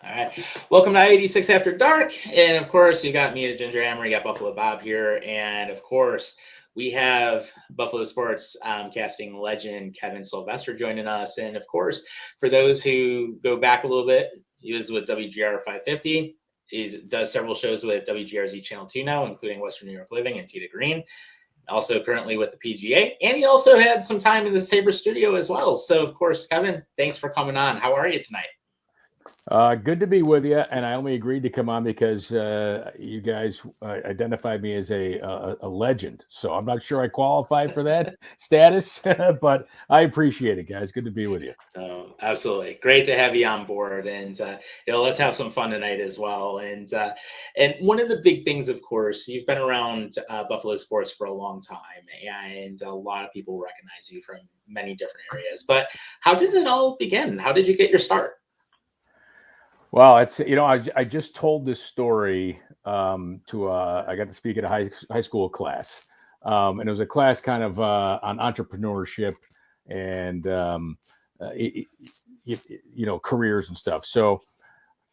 All right. Welcome to I-86 After Dark. And of course, you got me, the Ginger Hammer. You got Buffalo Bob here. And of course, we have Buffalo Sports casting legend Kevin Sylvester joining us. And of course, for those who go back a little bit, he was with WGR 550. He does several shows with WGRZ Channel 2 now, including Western New York Living and Tita Green. Also currently with the PGA. And he also had some time in the Sabres studio as well. So, of course, Kevin, thanks for coming on. How are you tonight? Good to be with you, and I only agreed to come on because you guys identified me as a legend. So I'm not sure I qualify for that status, but I appreciate it, guys. Good to be with you. So absolutely great to have you on board, and let's have some fun tonight as well. And one of the big things, of course, you've been around Buffalo sports for a long time, and a lot of people recognize you from many different areas. But how did it all begin? How did you get your start? Well, it's I just told this story to I got to speak at a high school class, and it was a class kind of on entrepreneurship and careers and stuff. So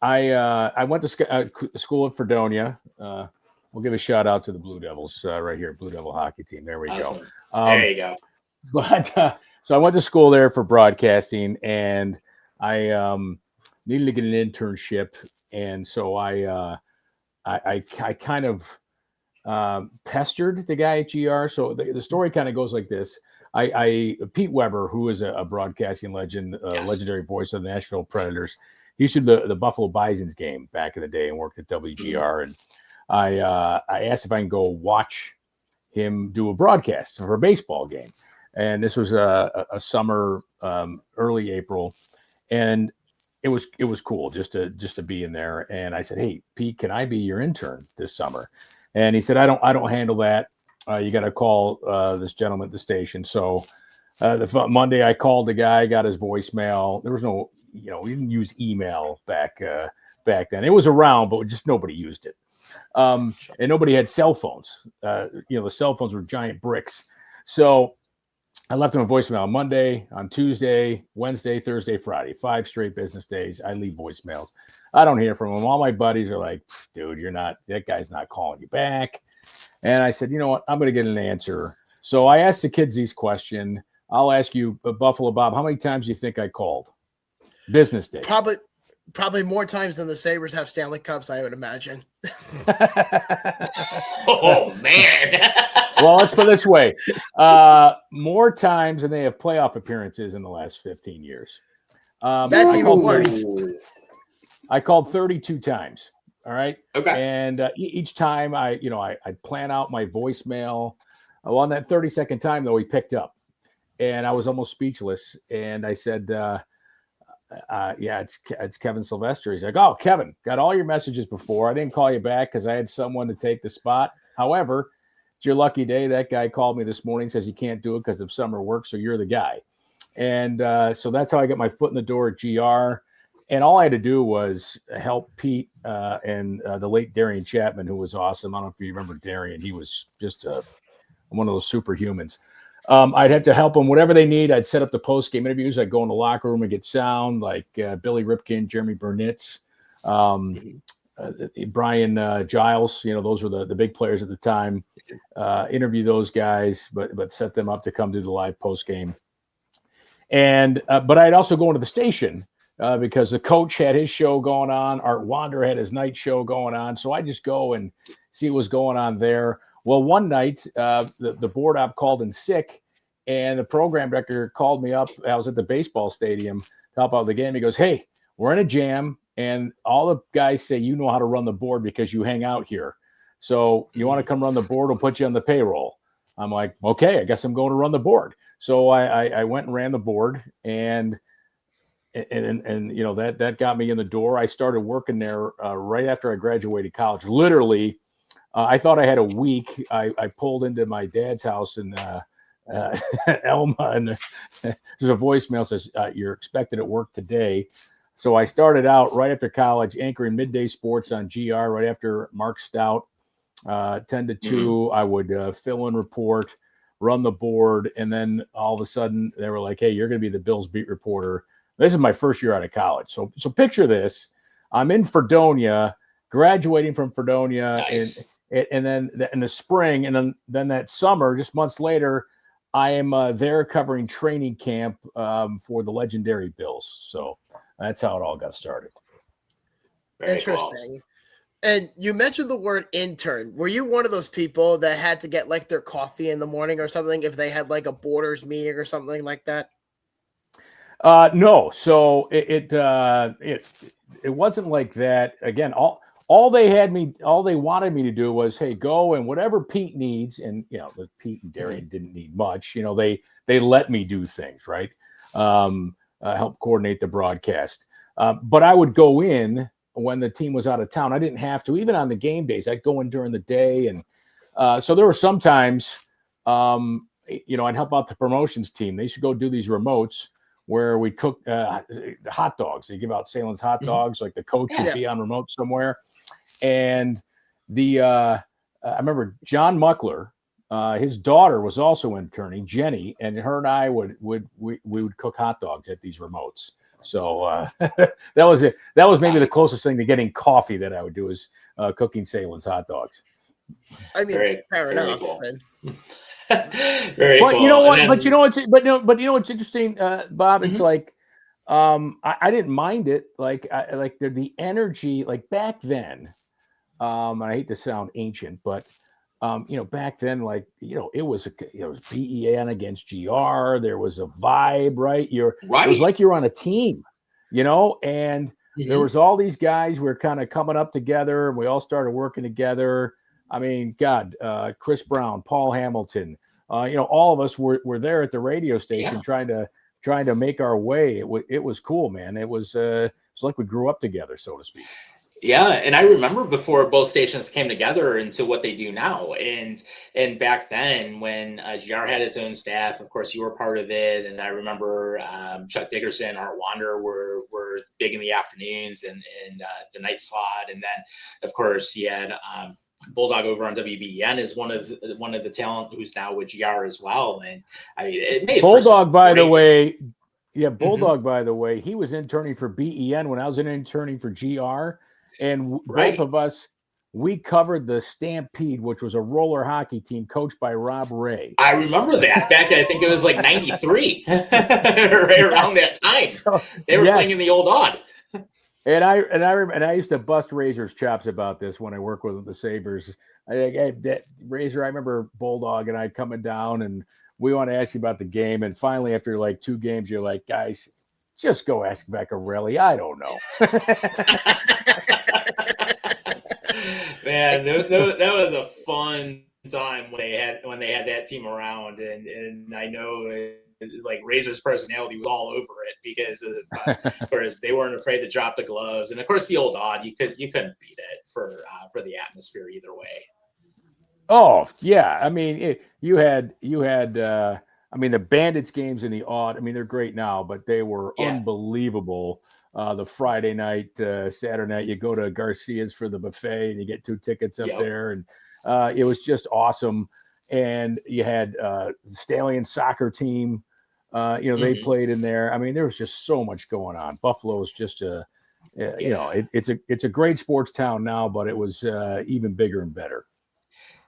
I went to school at Fredonia. We'll give a shout out to the Blue Devils right here, Blue Devil hockey team. There we Awesome. go. There you go. But so I went to school there for broadcasting, and I needed to get an internship, and so I kind of pestered the guy at GR. So the story kind of goes like this. Pete Weber, who is a broadcasting legend, Yes. legendary voice of the Nashville Predators, he used to do the Buffalo Bison's game back in the day and worked at WGR. And I asked if I can go watch him do a broadcast for a baseball game. And this was a summer, early April, and it was cool just to be in there. And I said, "Hey, Pete, can I be your intern this summer?" And he said, "I don't handle that. You got to call this gentleman at the station." So the Monday I called the guy, got his voicemail. There was no, we didn't use email back then. It was around, but just nobody used it. And nobody had cell phones. The cell phones were giant bricks. So I left him a voicemail on Monday, on Tuesday, Wednesday, Thursday, Friday, 5 straight business days. I leave voicemails. I don't hear from him. All my buddies are like, "Dude, that guy's not calling you back." And I said, "You know what? I'm going to get an answer." So I asked the kids these questions. I'll ask you, Buffalo Bob, how many times do you think I called? Business day. Probably more times than the Sabres have Stanley Cups, I would imagine. Oh, man. Well, let's put it this way. More times than they have playoff appearances in the last 15 years. That's even worse. I called 32 times. All right. Okay. And each time I plan out my voicemail. Well, on that 32nd time, though, he picked up. And I was almost speechless. And I said, yeah, it's Kevin Sylvester. He's like, "Oh, Kevin, got all your messages before. I didn't call you back because I had someone to take the spot. However, it's your lucky day. That guy called me this morning, says you can't do it because of summer work, so you're the guy." And so that's how I got my foot in the door at GR. And all I had to do was help Pete and the late Darian Chapman, who was awesome. I don't know if you remember Darian. He was just one of those superhumans. I'd have to help them, whatever they need. I'd set up the post-game interviews. I'd go in the locker room and get sound, like Billy Ripken, Jeremy Burnitz, Brian Giles. Those were the big players at the time. Interview those guys, but set them up to come do the live post-game. And but I'd also go into the station because the coach had his show going on. Art Wander had his night show going on. So I just go and see what was going on there. Well, one night, the board op called in sick, and the program director called me up. I was at the baseball stadium to help out the game. He goes, "Hey, we're in a jam, and all the guys say you know how to run the board because you hang out here. So you want to come run the board? We'll put you on the payroll." I'm like, "Okay, I guess I'm going to run the board." So I went and ran the board, and that got me in the door. I started working there right after I graduated college, literally. I thought I had a week. I pulled into my dad's house in Elma, and there's a voicemail that says, "You're expected at work today." So I started out right after college, anchoring midday sports on GR right after Mark Stout, 10 to 2. I would fill in report, run the board, and then all of a sudden they were like, "Hey, you're going to be the Bills beat reporter." This is my first year out of college. So picture this. I'm in Fredonia, graduating from Fredonia, Nice. and then in the spring, and then that summer, just months later, I am there covering training camp for the legendary Bills. So that's how it all got started. Very cool. Interesting. And you mentioned the word intern. Were you one of those people that had to get like their coffee in the morning or something if they had like a Borders meeting or something like that? No, so it wasn't like that. Again, all they wanted me to do was, hey, go and whatever Pete needs, and Pete and Darian didn't need much. They let me do things, right? Help coordinate the broadcast, but I would go in when the team was out of town. I didn't have to, even on the game days. I'd go in during the day, and so there were some times, I'd help out the promotions team. They used to go do these remotes where we cook hot dogs. They give out Salem's hot dogs. Like the coach would be on remote somewhere. And I remember John Muckler, his daughter was also interning, Jenny, and her and I we would cook hot dogs at these remotes. So that was it. That was maybe the closest thing to getting coffee that I would do is cooking Salem's hot dogs. I mean, fair enough. Cool. Very cool. You know what? Then, but you know what's interesting, Bob. It's like I didn't mind it. Like the energy. Like back then, and I hate to sound ancient, but back then, it was BEN against GR. There was a vibe, right? It was like you're on a team, and there was all these guys. We were kind of coming up together, and we all started working together. I mean, God, Chris Brown, Paul Hamilton, all of us were there at the radio station trying to make our way. It was cool, man. It was like we grew up together, so to speak. Yeah, and I remember before both stations came together into what they do now, and back then when GR had its own staff, of course you were part of it, and I remember Chuck Dickerson, Art Wander were big in the afternoons and the night slot, and then of course you had Bulldog over on WBEN is one of the talent who's now with GR as well, and I mean it made Bulldog by the way. Yeah, Bulldog, by the way, he was interning for BEN when I was interning for GR. And both of us, we covered the Stampede, which was a roller hockey team coached by Rob Ray. I remember that back, I think it was like 93, right around that time. They were playing in the old odd. And I used to bust Razor's chops about this when I worked with the Sabres. Razor, I remember Bulldog and I coming down, and we want to ask you about the game. And finally, after like 2 games, you're like, guys, just go ask Beccarelli. I don't know. Man, that was a fun time when they had that team around, and I know like Razor's personality was all over it because of course they weren't afraid to drop the gloves, and of course the old odd you couldn't beat it for the atmosphere either way. Oh yeah, I mean you had I mean the Bandits games in the odd. I mean they're great now, but they were unbelievable. The Friday night, Saturday night, you go to Garcia's for the buffet and you get 2 tickets up there. And it was just awesome. And you had the Stallion soccer team, they played in there. I mean, there was just so much going on. Buffalo is just it's a great sports town now, but it was even bigger and better.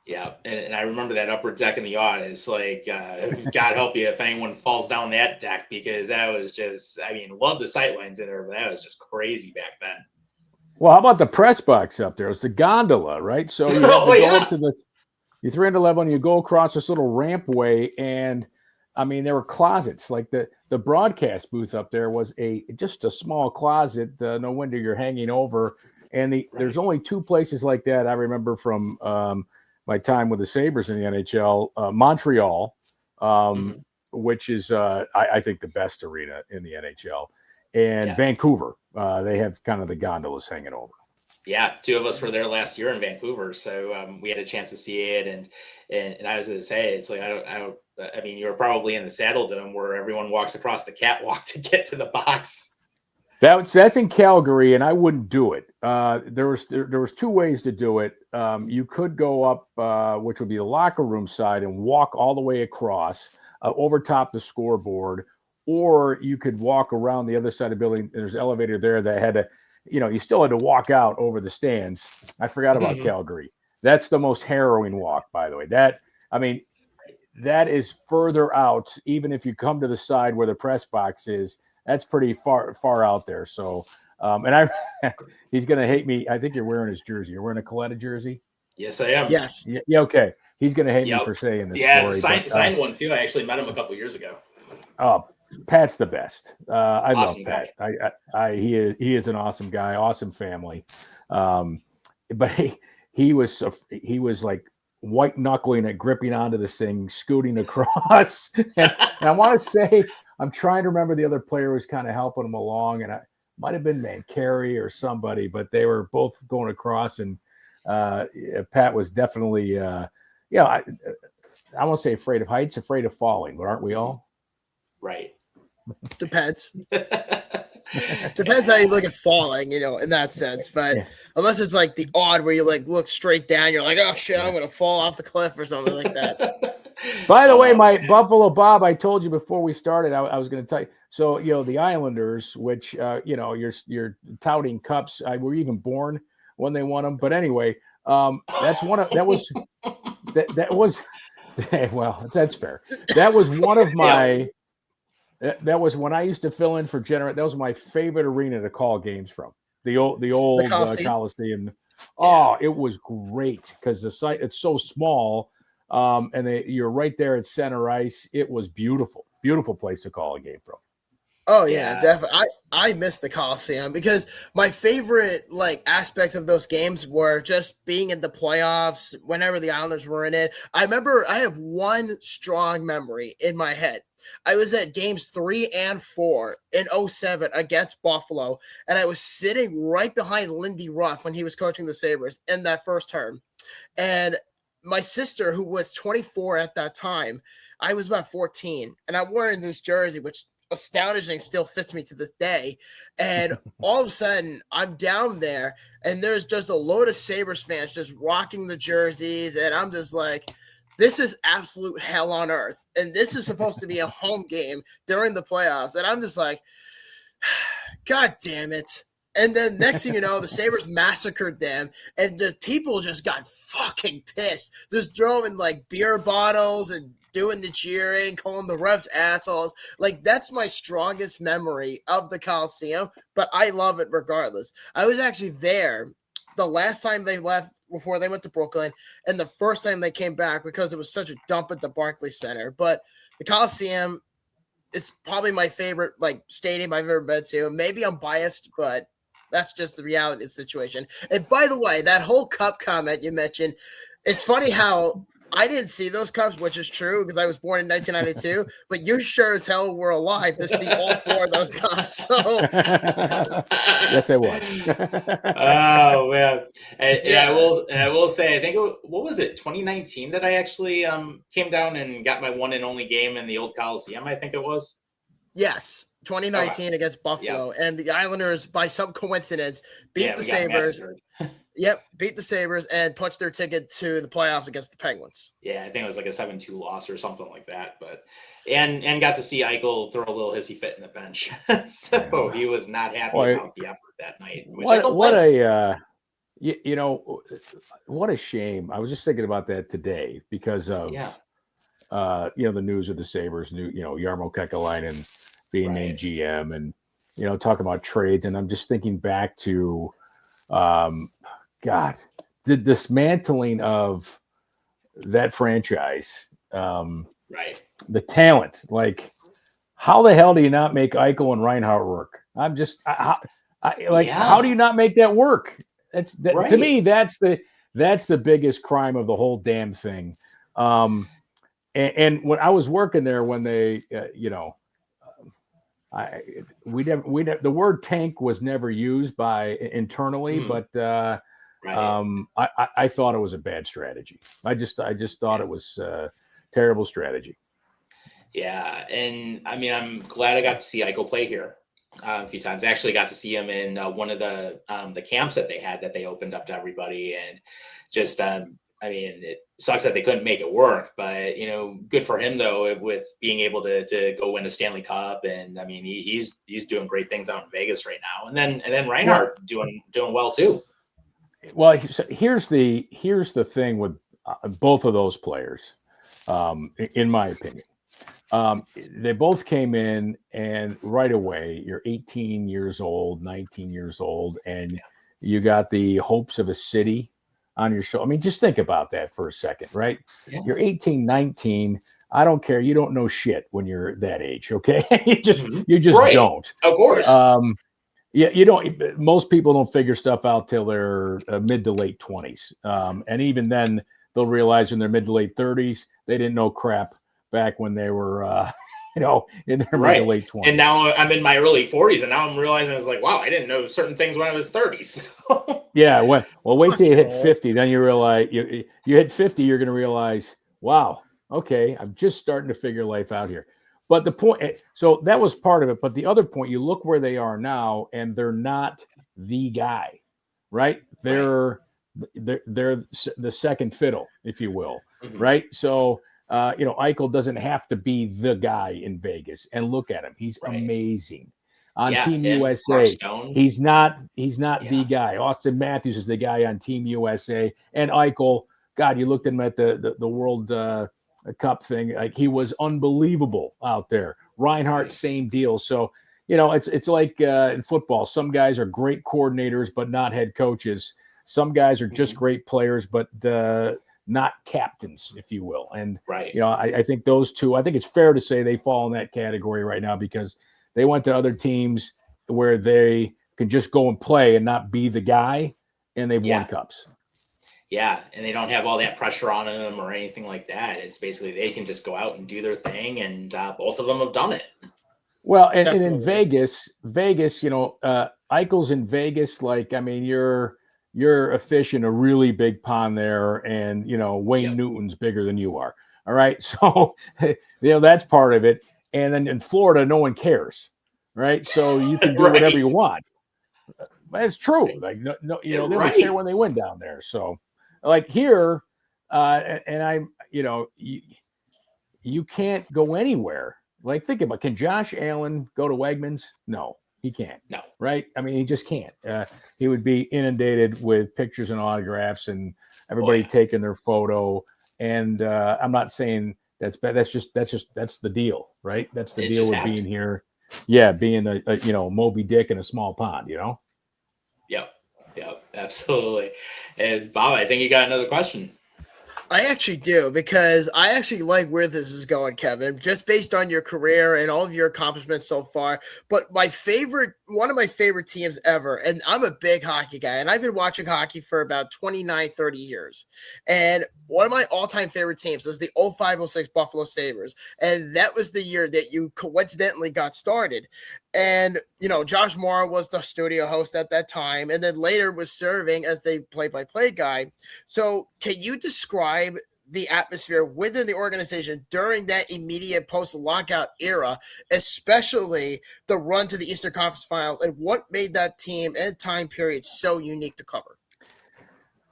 Yeah, and I remember that upper deck in the odd. It's like, God help you if anyone falls down that deck, because that was just, I mean, love the sightlines in there, but that was just crazy back then. Well, how about the press box up there? It's the gondola, right? So you have to go up to you 311, and you go across this little rampway, and I mean, there were closets. Like the broadcast booth up there was just a small closet. No wonder you're hanging over. And there's only 2 places like that I remember from my time with the Sabres in the NHL, Montreal, which is, I think, the best arena in the NHL, and Vancouver. They have kind of the gondolas hanging over. Yeah, 2 of us were there last year in Vancouver, so we had a chance to see it. And I was going to say, it's like I mean, you were probably in the Saddle Dome where everyone walks across the catwalk to get to the box. That's in Calgary, and I wouldn't do it. There was 2 ways to do it. You could go up, which would be the locker room side, and walk all the way across over top the scoreboard, or you could walk around the other side of the building. There's an elevator there that had you still had to walk out over the stands. I forgot about Calgary. That's the most harrowing walk, by the way. That is further out. Even if you come to the side where the press box is, that's pretty far out there. So, he's going to hate me. I think you're wearing his jersey. You're wearing a Coletta jersey? Yes, I am. Yes. Yeah. Okay. He's going to hate me for saying this story. Signed one too. I actually met him a couple years ago. Oh, Pat's the best. I awesome love Pat. He is an awesome guy, awesome family. But he was like white knuckling it, gripping onto this thing, scooting across. and I want to say, I'm trying to remember the other player who was kind of helping him along, and I might have been Mancari or somebody, but they were both going across, and Pat was definitely, I won't say afraid of heights, afraid of falling, but aren't we all? Right. Depends. Depends how you look at falling, in that sense. But unless it's like the odd where you like look straight down, you're like, oh shit, I'm gonna fall off the cliff or something like that. By the way, my Buffalo Bob, I told you before we started, I was going to tell you. So the Islanders, which you're touting cups, were even born when they won them. But anyway, that's well, that's fair. That was one of my. That was when I used to fill in for That was my favorite arena to call games from. The old Coliseum. Oh, it was great because the site, it's so small, and you're right there at center ice. It was beautiful place to call a game from. Oh yeah, definitely. I miss the Coliseum because my favorite aspects of those games were just being in the playoffs whenever the Islanders were in it. I remember I have one strong memory in my head. I was at games 3 and 4 in 2007 against Buffalo, and I was sitting right behind Lindy Ruff when he was coaching the Sabres in that first term. And my sister, who was 24 at that time, I was about 14, and I'm wearing this jersey, which astonishing still fits me to this day. And all of a sudden I'm down there and there's just a load of Sabres fans just rocking the jerseys, and I'm just like, this is absolute hell on earth, and this is supposed to be a home game during the playoffs, and I'm just like, god damn it. And then next thing you know, the Sabres massacred them, and the people just got fucking pissed, just throwing beer bottles and doing the cheering, calling the refs assholes. That's my strongest memory of the Coliseum, but I love it regardless. I was actually there the last time they left before they went to Brooklyn, and the first time they came back because it was such a dump at the Barclays Center. But the Coliseum, it's probably my favorite stadium I've ever been to. Maybe I'm biased, but that's just the reality of the situation. And by the way, that whole cup comment you mentioned, it's funny how I didn't see those cups, which is true because I was born in 1992, but you sure as hell were alive to see all 4 of those cups. So yes, I was. Oh man. I will say, I think what was it, 2019 that I actually came down and got my one and only game in the old Coliseum, I think it was. Yes, 2019 against Buffalo, and the Islanders, by some coincidence, beat the Sabres. Yep, beat the Sabres and punched their ticket to the playoffs against the Penguins. Yeah, I think it was like a 7-2 loss or something like that. But and got to see Eichel throw a little hissy fit in the bench, so he was not happy about the effort that night. What a shame. I was just thinking about that today because of the news of the Sabres, Jarmo Kekalainen being named GM, and talking about trades, and I'm just thinking back to the dismantling of that franchise, the talent. How the hell do you not make Eichel and Reinhart work? I'm just, how do you not make that work? To me, that's the biggest crime of the whole damn thing. And when I was working there, when they, the word tank was never used internally, but I thought it was a bad strategy. I just thought it was a terrible strategy. Yeah, and I mean, I'm glad I got to see Eichel play here a few times. I actually got to see him in one of the camps that they had that they opened up to everybody, and just I mean, it sucks that they couldn't make it work, but good for him though with being able to go win a Stanley Cup, and I mean he's doing great things out in Vegas right now, and then Reinhart doing well too. Well, here's the thing with both of those players, in my opinion. They both came in, and right away you're 18 years old, 19 years old, and you got the hopes of a city on your shoulder. I mean, just think about that for a second, right? Yeah. You're 18, 19. I don't care. You don't know shit when you're that age, okay? you just right. don't. Of course. Yeah, you don't. Most people don't figure stuff out till they're mid to late 20s, and even then, they'll realize in their mid to late 30s they didn't know crap back when they were, in their mid to late 20s. And now I'm in my early 40s, and now I'm realizing it's like, wow, I didn't know certain things when I was 30s. Yeah, well, wait till you hit 50, then you realize you hit 50, you're going to realize, wow, okay, I'm just starting to figure life out here. But the point, so that was part of it. But the other point, you look where they are now, and they're not the guy, right? They're the second fiddle, if you will, right? So, Eichel doesn't have to be the guy in Vegas. And look at him; he's amazing on Team USA. He's not the guy. Austin Matthews is the guy on Team USA, and Eichel. God, you looked at him at the World Cup thing, like he was unbelievable out there. Reinhart, same deal. So it's like in football, some guys are great coordinators but not head coaches. Some guys are just great players but not captains, if you will. And I think those two, I think it's fair to say they fall in that category right now because they went to other teams where they can just go and play and not be the guy, and they've won cups. Yeah, and they don't have all that pressure on them or anything like that. It's basically they can just go out and do their thing, and both of them have done it. Well, and in Vegas, Eichel's in Vegas. Like, I mean, you're a fish in a really big pond there, and Wayne Newton's bigger than you are. All right, so that's part of it. And then in Florida, no one cares, right? So you can do whatever you want. But it's true. Like, no, they don't care when they win down there. So. Like here, and I'm, you can't go anywhere. Like, think about, can Josh Allen go to Wegmans? No, he can't. No. Right? I mean, he just can't. He would be inundated with pictures and autographs and everybody taking their photo. And I'm not saying that's bad. That's the deal, right? That's the deal with being here. Yeah, being Moby Dick in a small pond, Yep. Yep, absolutely. And Bob, I think you got another question. I actually do, because I actually like where this is going, Kevin, just based on your career and all of your accomplishments so far. But one of my favorite teams ever, and I'm a big hockey guy, and I've been watching hockey for about 29, 30 years. And one of my all-time favorite teams is the 05-06 Buffalo Sabres. And that was the year that you coincidentally got started. And, Josh Morrow was the studio host at that time, and then later was serving as the play-by-play guy. So can you describe the atmosphere within the organization during that immediate post-lockout era, especially the run to the Eastern Conference Finals, and what made that team and time period so unique to cover?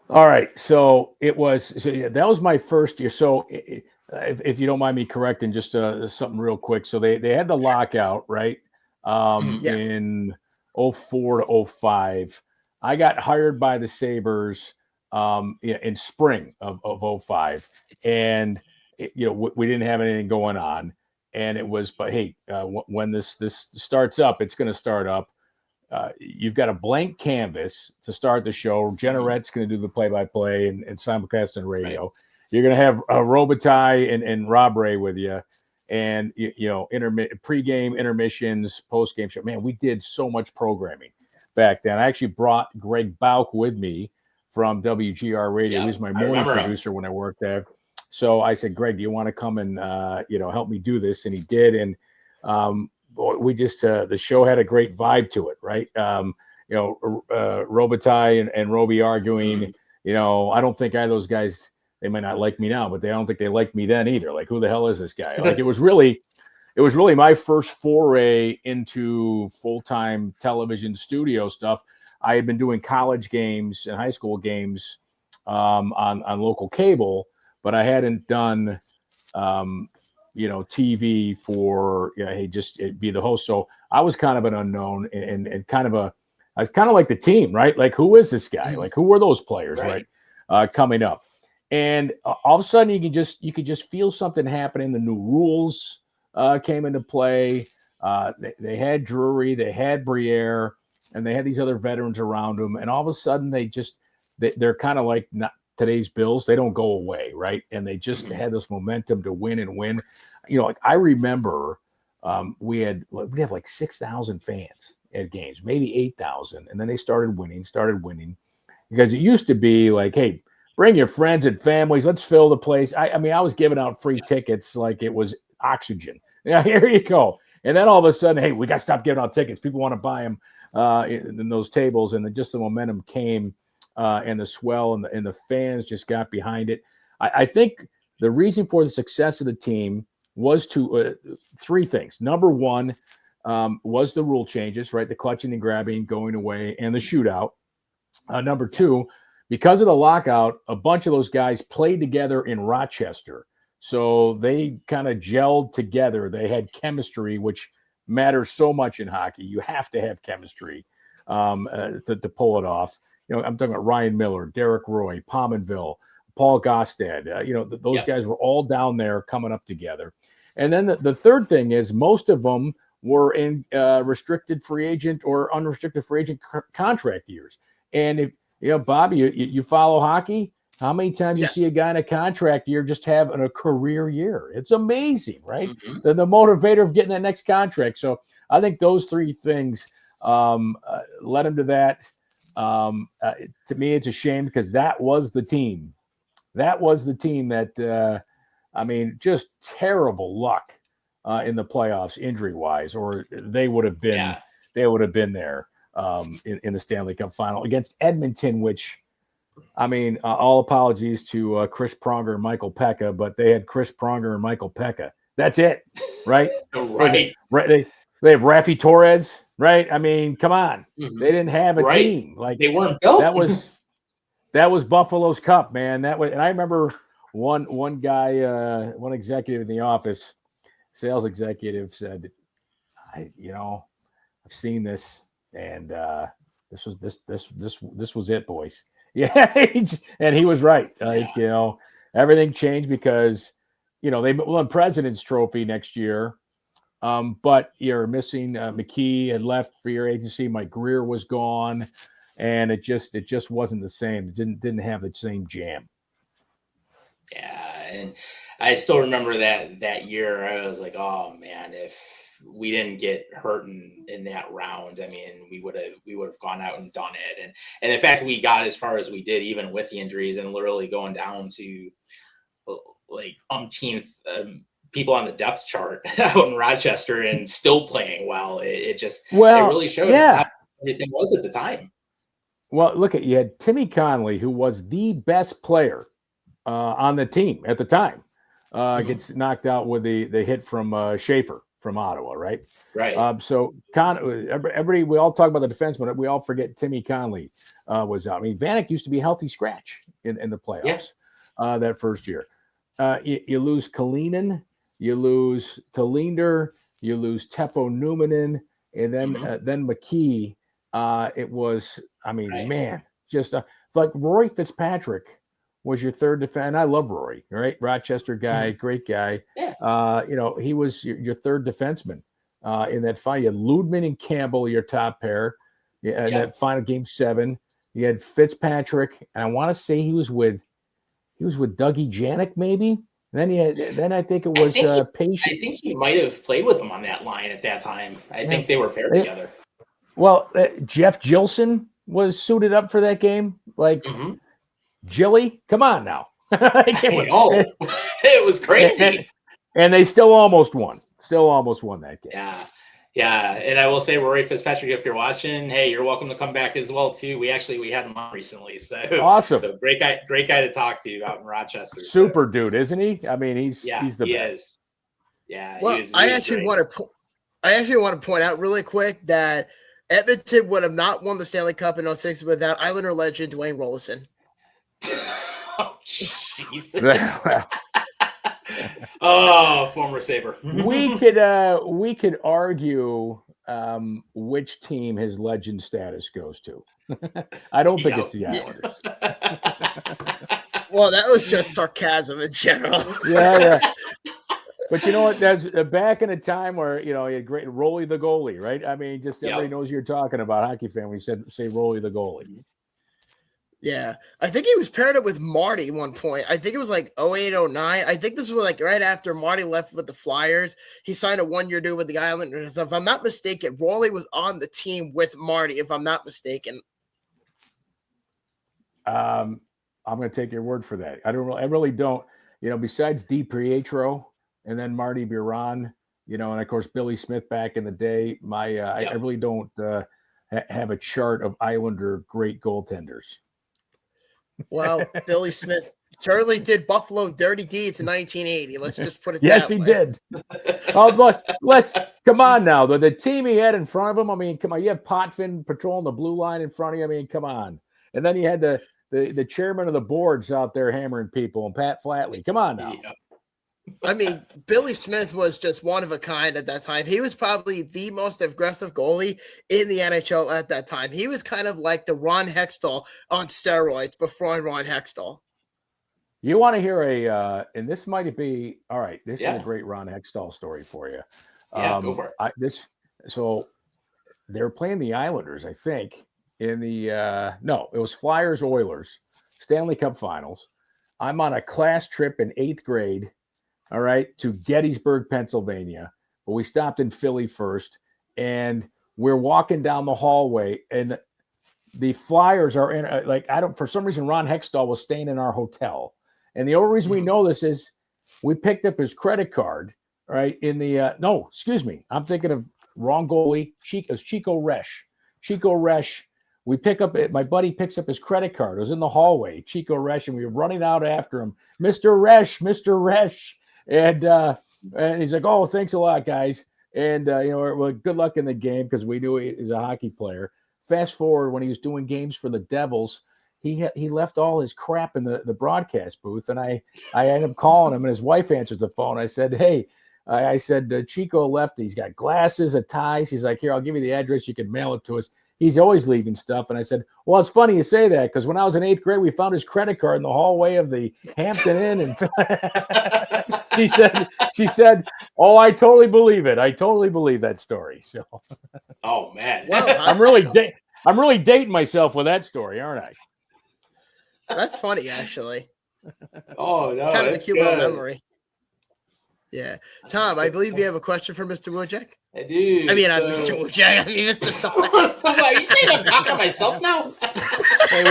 All right. So that was my first year. So if you don't mind me correcting, just something real quick. So they had the lockout, right? In 04 to 05. I got hired by the Sabres in spring of 05. And, we didn't have anything going on. And it was, but hey, when this starts up, it's going to start up. You've got a blank canvas to start the show. Jennerette's going to do the play-by-play and simulcast on radio. Right. You're going to have Robitaille and Rob Ray with you. And, pre-game, intermissions, post-game show. Man, we did so much programming back then. I actually brought Greg Bauk with me from WGR Radio. He was my morning producer when I worked there. So I said, Greg, do you want to come and, help me do this? And he did. And we just, the show had a great vibe to it, right? Robitaille and Roby arguing, I don't think those guys, they might not like me now, but I don't think they liked me then either. Like, who the hell is this guy? Like, it was really my first foray into full-time television studio stuff. I had been doing college games and high school games on local cable, but I hadn't done TV for hey, just be the host. So I was kind of an unknown and I was kind of like the team, right? Like, who is this guy? Like, who were those players, right? Coming up. And all of a sudden you could just feel something happening. The new rules came into play. They had Drury, they had Briere, and they had these other veterans around them. And all of a sudden they're kind of like not today's Bills. They don't go away, right? And they just had this momentum to win and win. Like I remember we have like 6,000 fans at games, maybe 8,000. And then they started winning because it used to be like, hey, bring your friends and families. Let's fill the place. I mean, I was giving out free tickets like it was oxygen. Yeah, here you go. And then all of a sudden, hey, we got to stop giving out tickets. People want to buy them in those tables. And then just the momentum came and the swell and the fans just got behind it. I think the reason for the success of the team was three things. Number one was the rule changes, right? The clutching and grabbing going away and the shootout. Number two, because of the lockout, a bunch of those guys played together in Rochester. So they kind of gelled together. They had chemistry, which matters so much in hockey. You have to have chemistry to pull it off. I'm talking about Ryan Miller, Derek Roy, Pominville, Paul Gostad. Those guys were all down there coming up together. And then the third thing is most of them were in restricted free agent or unrestricted free agent contract years. And if Bobby, you follow hockey. How many times you see a guy in a contract year just having a career year? It's amazing, right? Mm-hmm. The motivator of getting that next contract. So I think those three things led him to that. To me, it's a shame because that was the team. That was the team that, just terrible luck in the playoffs, injury-wise, or they would have been there. In the Stanley Cup final against Edmonton, which, all apologies to Chris Pronger and Michael Pekka, but they had Chris Pronger and Michael Pekka. That's it, right? Right. They have Rafi Torres, right? Come on. Mm-hmm. They didn't have a team. Like they weren't built. That was Buffalo's Cup, man. And I remember one guy, one executive in the office, sales executive said, I've seen this. And this was it, boys. Yeah, and he was right. Everything changed because they won President's Trophy next year, but you're missing McKee had left for your agency. Mike Greer was gone, and it just wasn't the same. It didn't have the same jam. Yeah, and I still remember that year. I was like, oh man, if we didn't get hurt in that round, we would have gone out and done it. And in fact, we got as far as we did, even with the injuries, and literally going down to like umpteenth people on the depth chart out in Rochester and still playing well. It really showed how everything was at the time. Well, look you had Timmy Conley, who was the best player on the team at the time, gets knocked out with the hit from Schaefer from Ottawa, right? Right. So everybody, we all talk about the defenseman. We all forget Timmy Conley was out. Vanek used to be a healthy scratch in the playoffs that first year. You lose Kalinin, you lose Talinder, you lose Teppo Numminen, and then McKee. It was, man, just like Rory Fitzpatrick was your third defense. I love Rory, right? Rochester guy, great guy. Yeah. He was your third defenseman in that final. You had Ludman and Campbell, your top pair. In that final game 7, you had Fitzpatrick, and I want to say he was with Dougie Janik, maybe. And then I think it was Patient. I think he might have played with him on that line at that time. I think they were paired together. Well, Jeff Gilson was suited up for that game, like. Mm-hmm. Jilly, come on now. It was crazy. And they still almost won that game. Yeah. And I will say, Rory Fitzpatrick, if you're watching, hey, you're welcome to come back as well too. We had him on recently. So awesome. So great guy to talk to out in Rochester. Super dude, isn't he? he's the best. Is. Yeah. Well, I actually want to point out really quick that Edmonton would have not won the Stanley Cup in 2006 without Islander legend Dwayne Rollison. Oh, Jesus. Oh, former Sabre. we could argue which team his legend status goes to. I don't think it's the Islanders. Well, that was just sarcasm in general. Yeah. But you know what? That's back in a time where, you know, you had great Rolly the goalie, right? I mean, just everybody knows you're talking about, hockey fan. We say Rolly the goalie. Yeah. I think he was paired up with Marty one point. I think it was like 08, 09. I think this was like right after Marty left with the Flyers. He signed a 1-year deal with the Islanders. If I'm not mistaken, Rolly was on the team with Marty, if I'm not mistaken. I'm going to take your word for that. I really don't, you know, besides DiPietro and then Marty Biron, you know, and of course, Billy Smith back in the day, I really don't have a chart of Islander great goaltenders. Well, Billy Smith certainly did Buffalo dirty deeds in 1980. Let's just put it yes, that way. Yes, he did. Oh, look, let's come on now. The team he had in front of him, I mean, come on. You have Potvin patrolling the blue line in front of you. I mean, come on. And then you had the chairman of the boards out there hammering people and Pat Flatley. Come on now. Yeah. I mean, Billy Smith was just one of a kind at that time. He was probably the most aggressive goalie in the NHL at that time. He was kind of like the Ron Hextall on steroids before Ron Hextall. You want to hear and this might be, all right, this is a great Ron Hextall story for you. Yeah, go for it. So they were playing the Islanders, I think, in the, no, it was Flyers Oilers, Stanley Cup Finals. I'm on a class trip in 8th grade. All right, to Gettysburg, Pennsylvania. But we stopped in Philly first, and we're walking down the hallway, and the Flyers are in for some reason, Ron Hextall was staying in our hotel. And the only reason we know this is we picked up his credit card, right? I'm thinking of wrong goalie. Chico Resch. Chico Resch. We pick up it. My buddy picks up his credit card. It was in the hallway, Chico Resch, and we were running out after him. Mr. Resch. And he's like, oh, thanks a lot, guys. And, well, good luck in the game because we knew he's a hockey player. Fast forward, when he was doing games for the Devils, he left all his crap in the broadcast booth. And I ended up calling him, and his wife answers the phone. I said, hey, Chico left. He's got glasses, a tie. She's like, here, I'll give you the address. You can mail it to us. He's always leaving stuff. And I said, well, it's funny you say that because when I was in 8th grade, we found his credit card in the hallway of the Hampton Inn. And she said, oh, I totally believe it. I totally believe that story. So, oh man, well, I'm really dating myself with that story, aren't I? That's funny, actually. Oh no, kind of a cute little memory. Yeah. Tom, I believe you have a question for Mr. Wojcik. I do. I mean, not Mr. Wojcik. I mean, Mr. Sylvester. Are you saying I'm talking to myself now? Hey,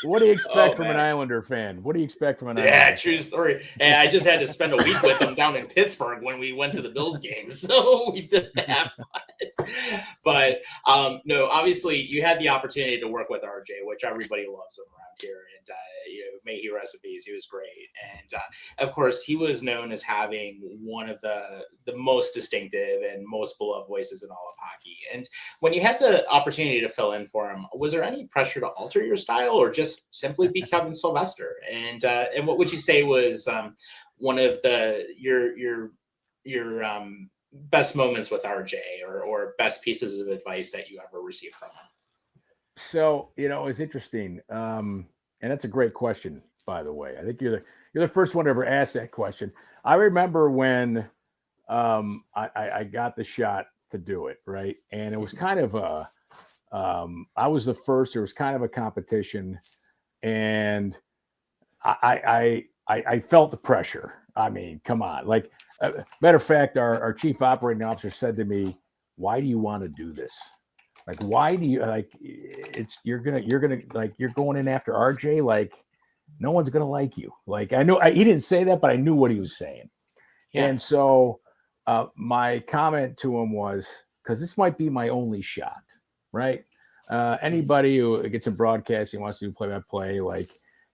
what do you expect from an Islander fan? What do you expect from an Islander fan? True story. And I just had to spend a week with them down in Pittsburgh when we went to the Bills game. So we didn't have fun. But no, obviously you had the opportunity to work with RJ, which everybody loves him around here. And may he rest in peace. He was great. And of course, he was known as having one of the most distinctive and most beloved voices in all of hockey. And when you had the opportunity to fill in for him, was there any pressure to alter your style or just simply be Kevin Sylvester? And what would you say was one of your best moments with RJ or best pieces of advice that you ever received from him? So, it's interesting. And that's a great question, by the way. I think you're the first one to ever ask that question. I remember when I got the shot to do it, right? And it was kind of I was the first. There was kind of a competition, and I felt the pressure. I mean, come on. Like, matter of fact, our chief operating officer said to me, "Why do you want to do this? Like, why do you you're going in after RJ? Like, no one's gonna like you." Like, I know he didn't say that, but I knew what he was saying. Yeah. And so my comment to him was, because this might be my only shot, right? Anybody who gets in broadcasting wants to do play-by-play, like,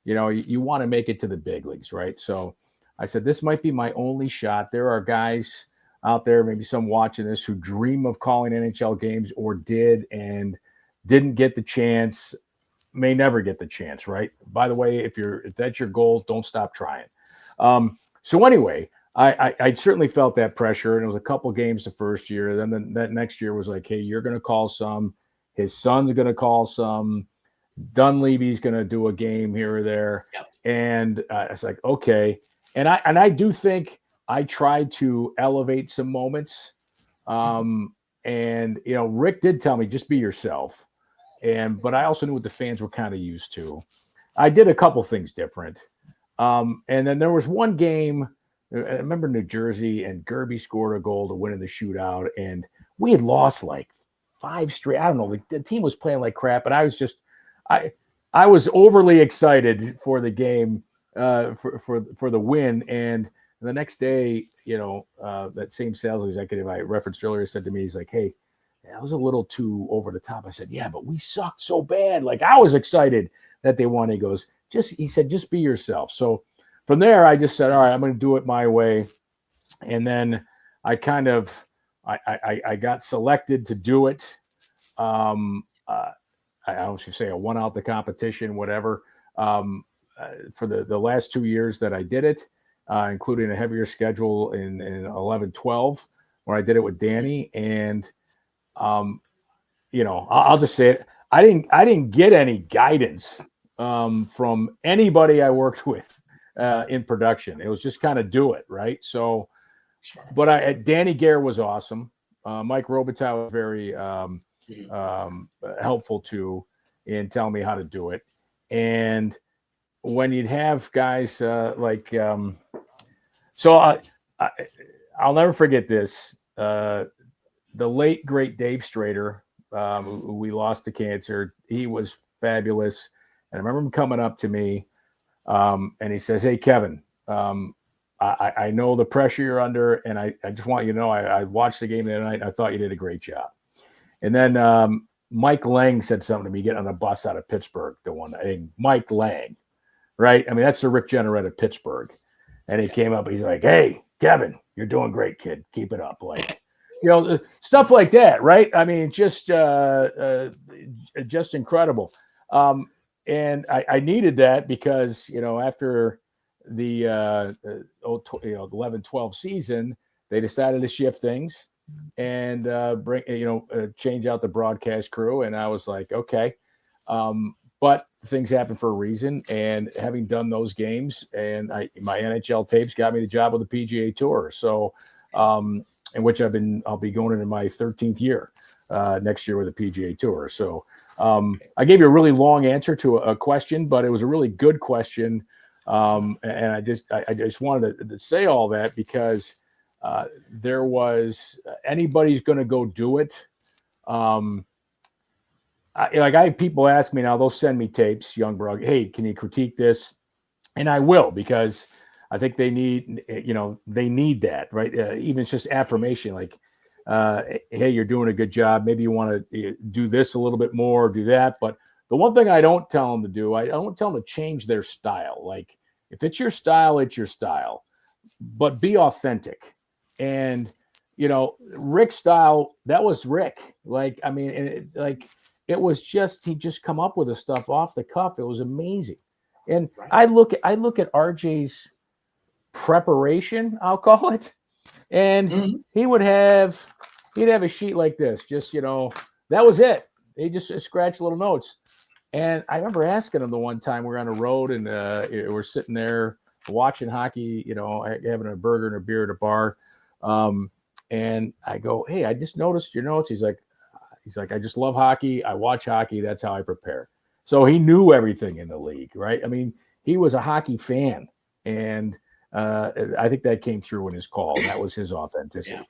you want to make it to the big leagues, right? So I said, this might be my only shot. There are guys out there, maybe some watching this, who dream of calling NHL games or did and didn't get the chance. may never get the chance, right? By the way, if that's your goal, don't stop trying. So anyway, I certainly felt that pressure, and it was a couple games the first year. Then that next year was like, hey, you're going to call some. His son's going to call some. Dunleavy's going to do a game here or there. Yep. And it's like, okay. And I do think I tried to elevate some moments. And, Rick did tell me, just be yourself. But I also knew what the fans were kind of used to. I did a couple things different. And then there was one game, I remember New Jersey, and Gerby scored a goal to win in the shootout. And we had lost like 5 straight. I don't know. The team was playing like crap. And I was just, I was overly excited for the game, for the win. And the next day, that same sales executive I referenced earlier said to me, he's like, hey, that was a little too over the top. I said, yeah, but we sucked so bad. Like, I was excited that they won. He goes, he said, just be yourself. So from there, I just said, all right, I'm going to do it my way. And then I kind of, I got selected to do it. I don't know if you say I won out the competition, whatever, for the last 2 years that I did it, including a heavier schedule in 11-12, where I did it with Danny. And, I'll just say it. I didn't get any guidance from anybody I worked with in production. It was just kind of do it, right? So, but Danny Gare was awesome. Mike Robitaille was very helpful too in telling me how to do it. And when you'd have guys so I'll never forget this. The late great Dave Strader, who we lost to cancer, he was fabulous. And I remember him coming up to me, and he says, "Hey, Kevin, I know the pressure you're under, and I just want you to know I watched the game the other night, and I thought you did a great job." And then Mike Lang said something to me getting on a bus out of Pittsburgh. Mike Lang, right? I mean, that's the Rick Jenneret of Pittsburgh. And he came up, he's like, "Hey, Kevin, you're doing great, kid. Keep it up." Like, stuff like that, right? I mean, just incredible. And I needed that because, after the 11-12 season, they decided to shift things and change out the broadcast crew. And I was like, okay. But things happen for a reason. And having done those games, and my NHL tapes got me the job with the PGA Tour. So, in which I'll be going into my 13th year next year with the PGA Tour. So I gave you a really long answer to a question, but it was a really good question. And I just wanted to say all that because there was anybody's going to go do it. I have people ask me now, they'll send me tapes, Youngberg, hey, can you critique this? And I will, because I think they need that, right? Even it's just affirmation, like, hey, you're doing a good job. Maybe you want to do this a little bit more, do that. But the one thing I don't tell them to do, I don't tell them to change their style. Like, if it's your style, it's your style, but be authentic. And, Rick's style, that was Rick. Like, I mean, it was just, he just come up with the stuff off the cuff. It was amazing. And right. I look at RJ's preparation, I'll call it. And he'd have a sheet like this, just, that was it. He just scratched little notes. And I remember asking him the one time we were on a road and we're sitting there watching hockey, having a burger and a beer at a bar. And I go, hey, I just noticed your notes. He's like, I just love hockey. I watch hockey. That's how I prepare. So he knew everything in the league, right? I mean, he was a hockey fan. And I think that came through in his call. That was his authenticity.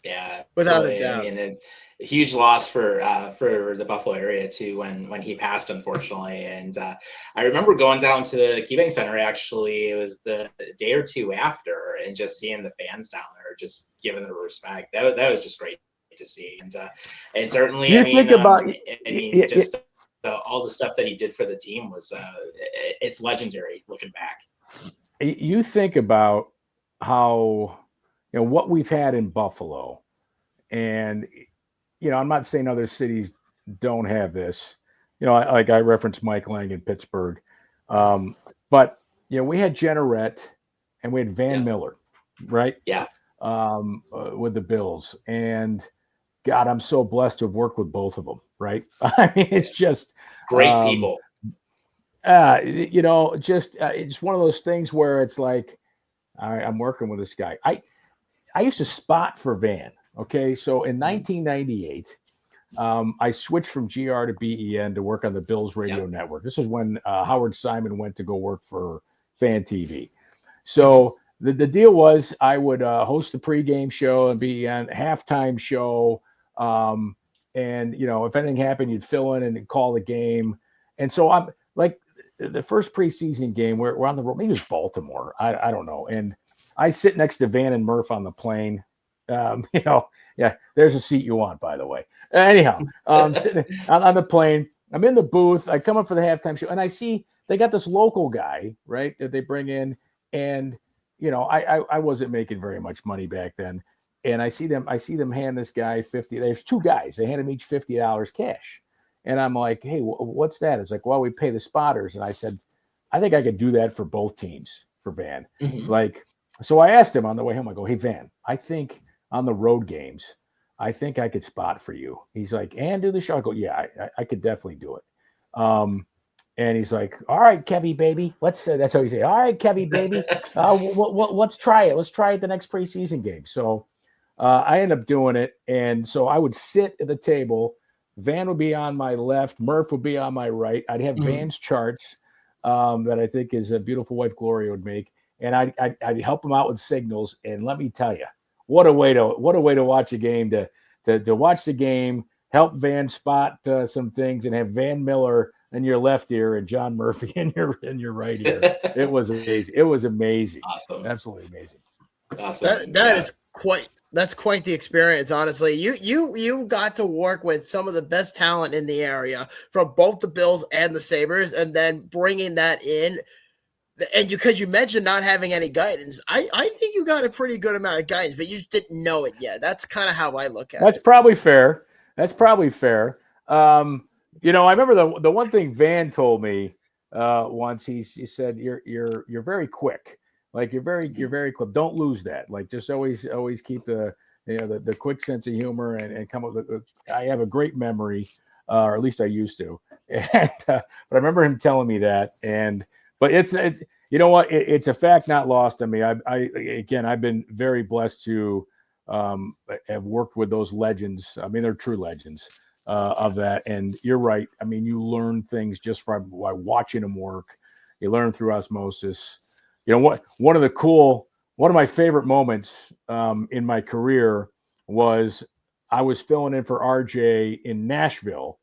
Yeah, without a doubt. And a huge loss for the Buffalo area too when he passed, unfortunately. And I remember going down to the KeyBank Center. Actually, it was the day or two after, and just seeing the fans down there, just giving the respect. That was just great to see. And certainly, all the stuff that he did for the team was it's legendary looking back. You think about how, what we've had in Buffalo, and, I'm not saying other cities don't have this. I referenced Mike Lang in Pittsburgh. But, we had Jennerette and we had Van Miller, right? Yeah. With the Bills. And God, I'm so blessed to have worked with both of them, right? I mean, it's just great people. It's one of those things where it's like, all right, I'm working with this guy. I used to spot for Van. Okay. So in 1998, I switched from GR to BEN to work on the Bills radio network. This is when Howard Simon went to go work for Fan TV. So the deal was I would host the pregame show and BEN, halftime show. And, if anything happened, you'd fill in and call the game. And so I'm like the first preseason game, we're on the road. Maybe it was Baltimore. I don't know. And I sit next to Van and Murph on the plane. There's a seat you want, by the way. Anyhow, sitting on the plane, I'm in the booth. I come up for the halftime show, and I see they got this local guy, right, that they bring in. And, I wasn't making very much money back then. And I see them hand this guy $50. There's two guys. They hand him each $50 cash. And I'm like, hey, what's that? It's like, well, we pay the spotters. And I said, I think I could do that for both teams for Van. So I asked him on the way home, I go, hey, Van, I think on the road games, I think I could spot for you. He's like, and do the show? I go, yeah, I could definitely do it. And he's like, all right, Kevy, baby. That's how he say, all right, Kevy, baby. Let's try it. Let's try it the next preseason game. So I ended up doing it. And so I would sit at the table. Van would be on my left. Murph would be on my right. I'd have Van's charts that I think his beautiful wife, Gloria, would make. And I'd help him out with signals. And let me tell you, what a way to watch a game, to watch the game, help Van spot some things, and have Van Miller in your left ear and John Murphy in your right ear. It was amazing. It was amazing. Awesome. Absolutely amazing. Awesome. That's quite the experience, honestly. You got to work with some of the best talent in the area from both the Bills and the Sabres, and then bringing that in. And because you mentioned not having any guidance, I think you got a pretty good amount of guidance, but you just didn't know it yet. That's kind of how I look at it. That's probably fair. I remember the one thing Van told me once. He said, "You're very quick. Like you're very quick. Don't lose that. Like just always keep the quick sense of humor and come up with. I have a great memory, or at least I used to. And, but I remember him telling me that. But it's it's a fact not lost on me. I've been very blessed to have worked with those legends. I mean, they're true legends of that. And you're right. I mean, you learn things just by watching them work. You learn through osmosis. One of my favorite moments in my career was I was filling in for RJ in Nashville,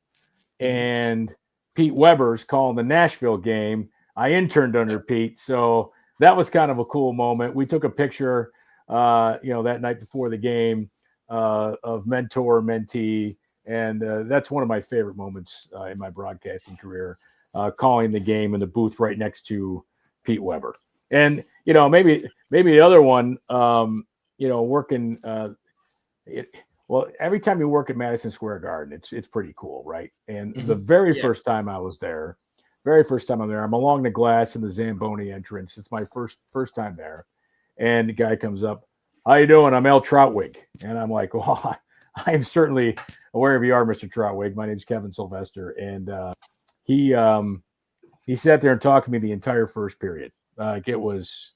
and Pete Weber's calling the Nashville game. I interned under Pete, so that was kind of a cool moment. We took a picture, that night before the game of mentor, mentee, and that's one of my favorite moments in my broadcasting career, calling the game in the booth right next to Pete Weber. And maybe the other one, working. Every time you work at Madison Square Garden, it's pretty cool, right? And the very first time I was there. Very first time I'm there, I'm along the glass in the Zamboni entrance. It's my first time there. And the guy comes up, how you doing? I'm Al Troutwig. And I'm like, well, I am certainly aware of you are, Mr. Troutwig. My name's Kevin Sylvester. And he sat there and talked to me the entire first period. It was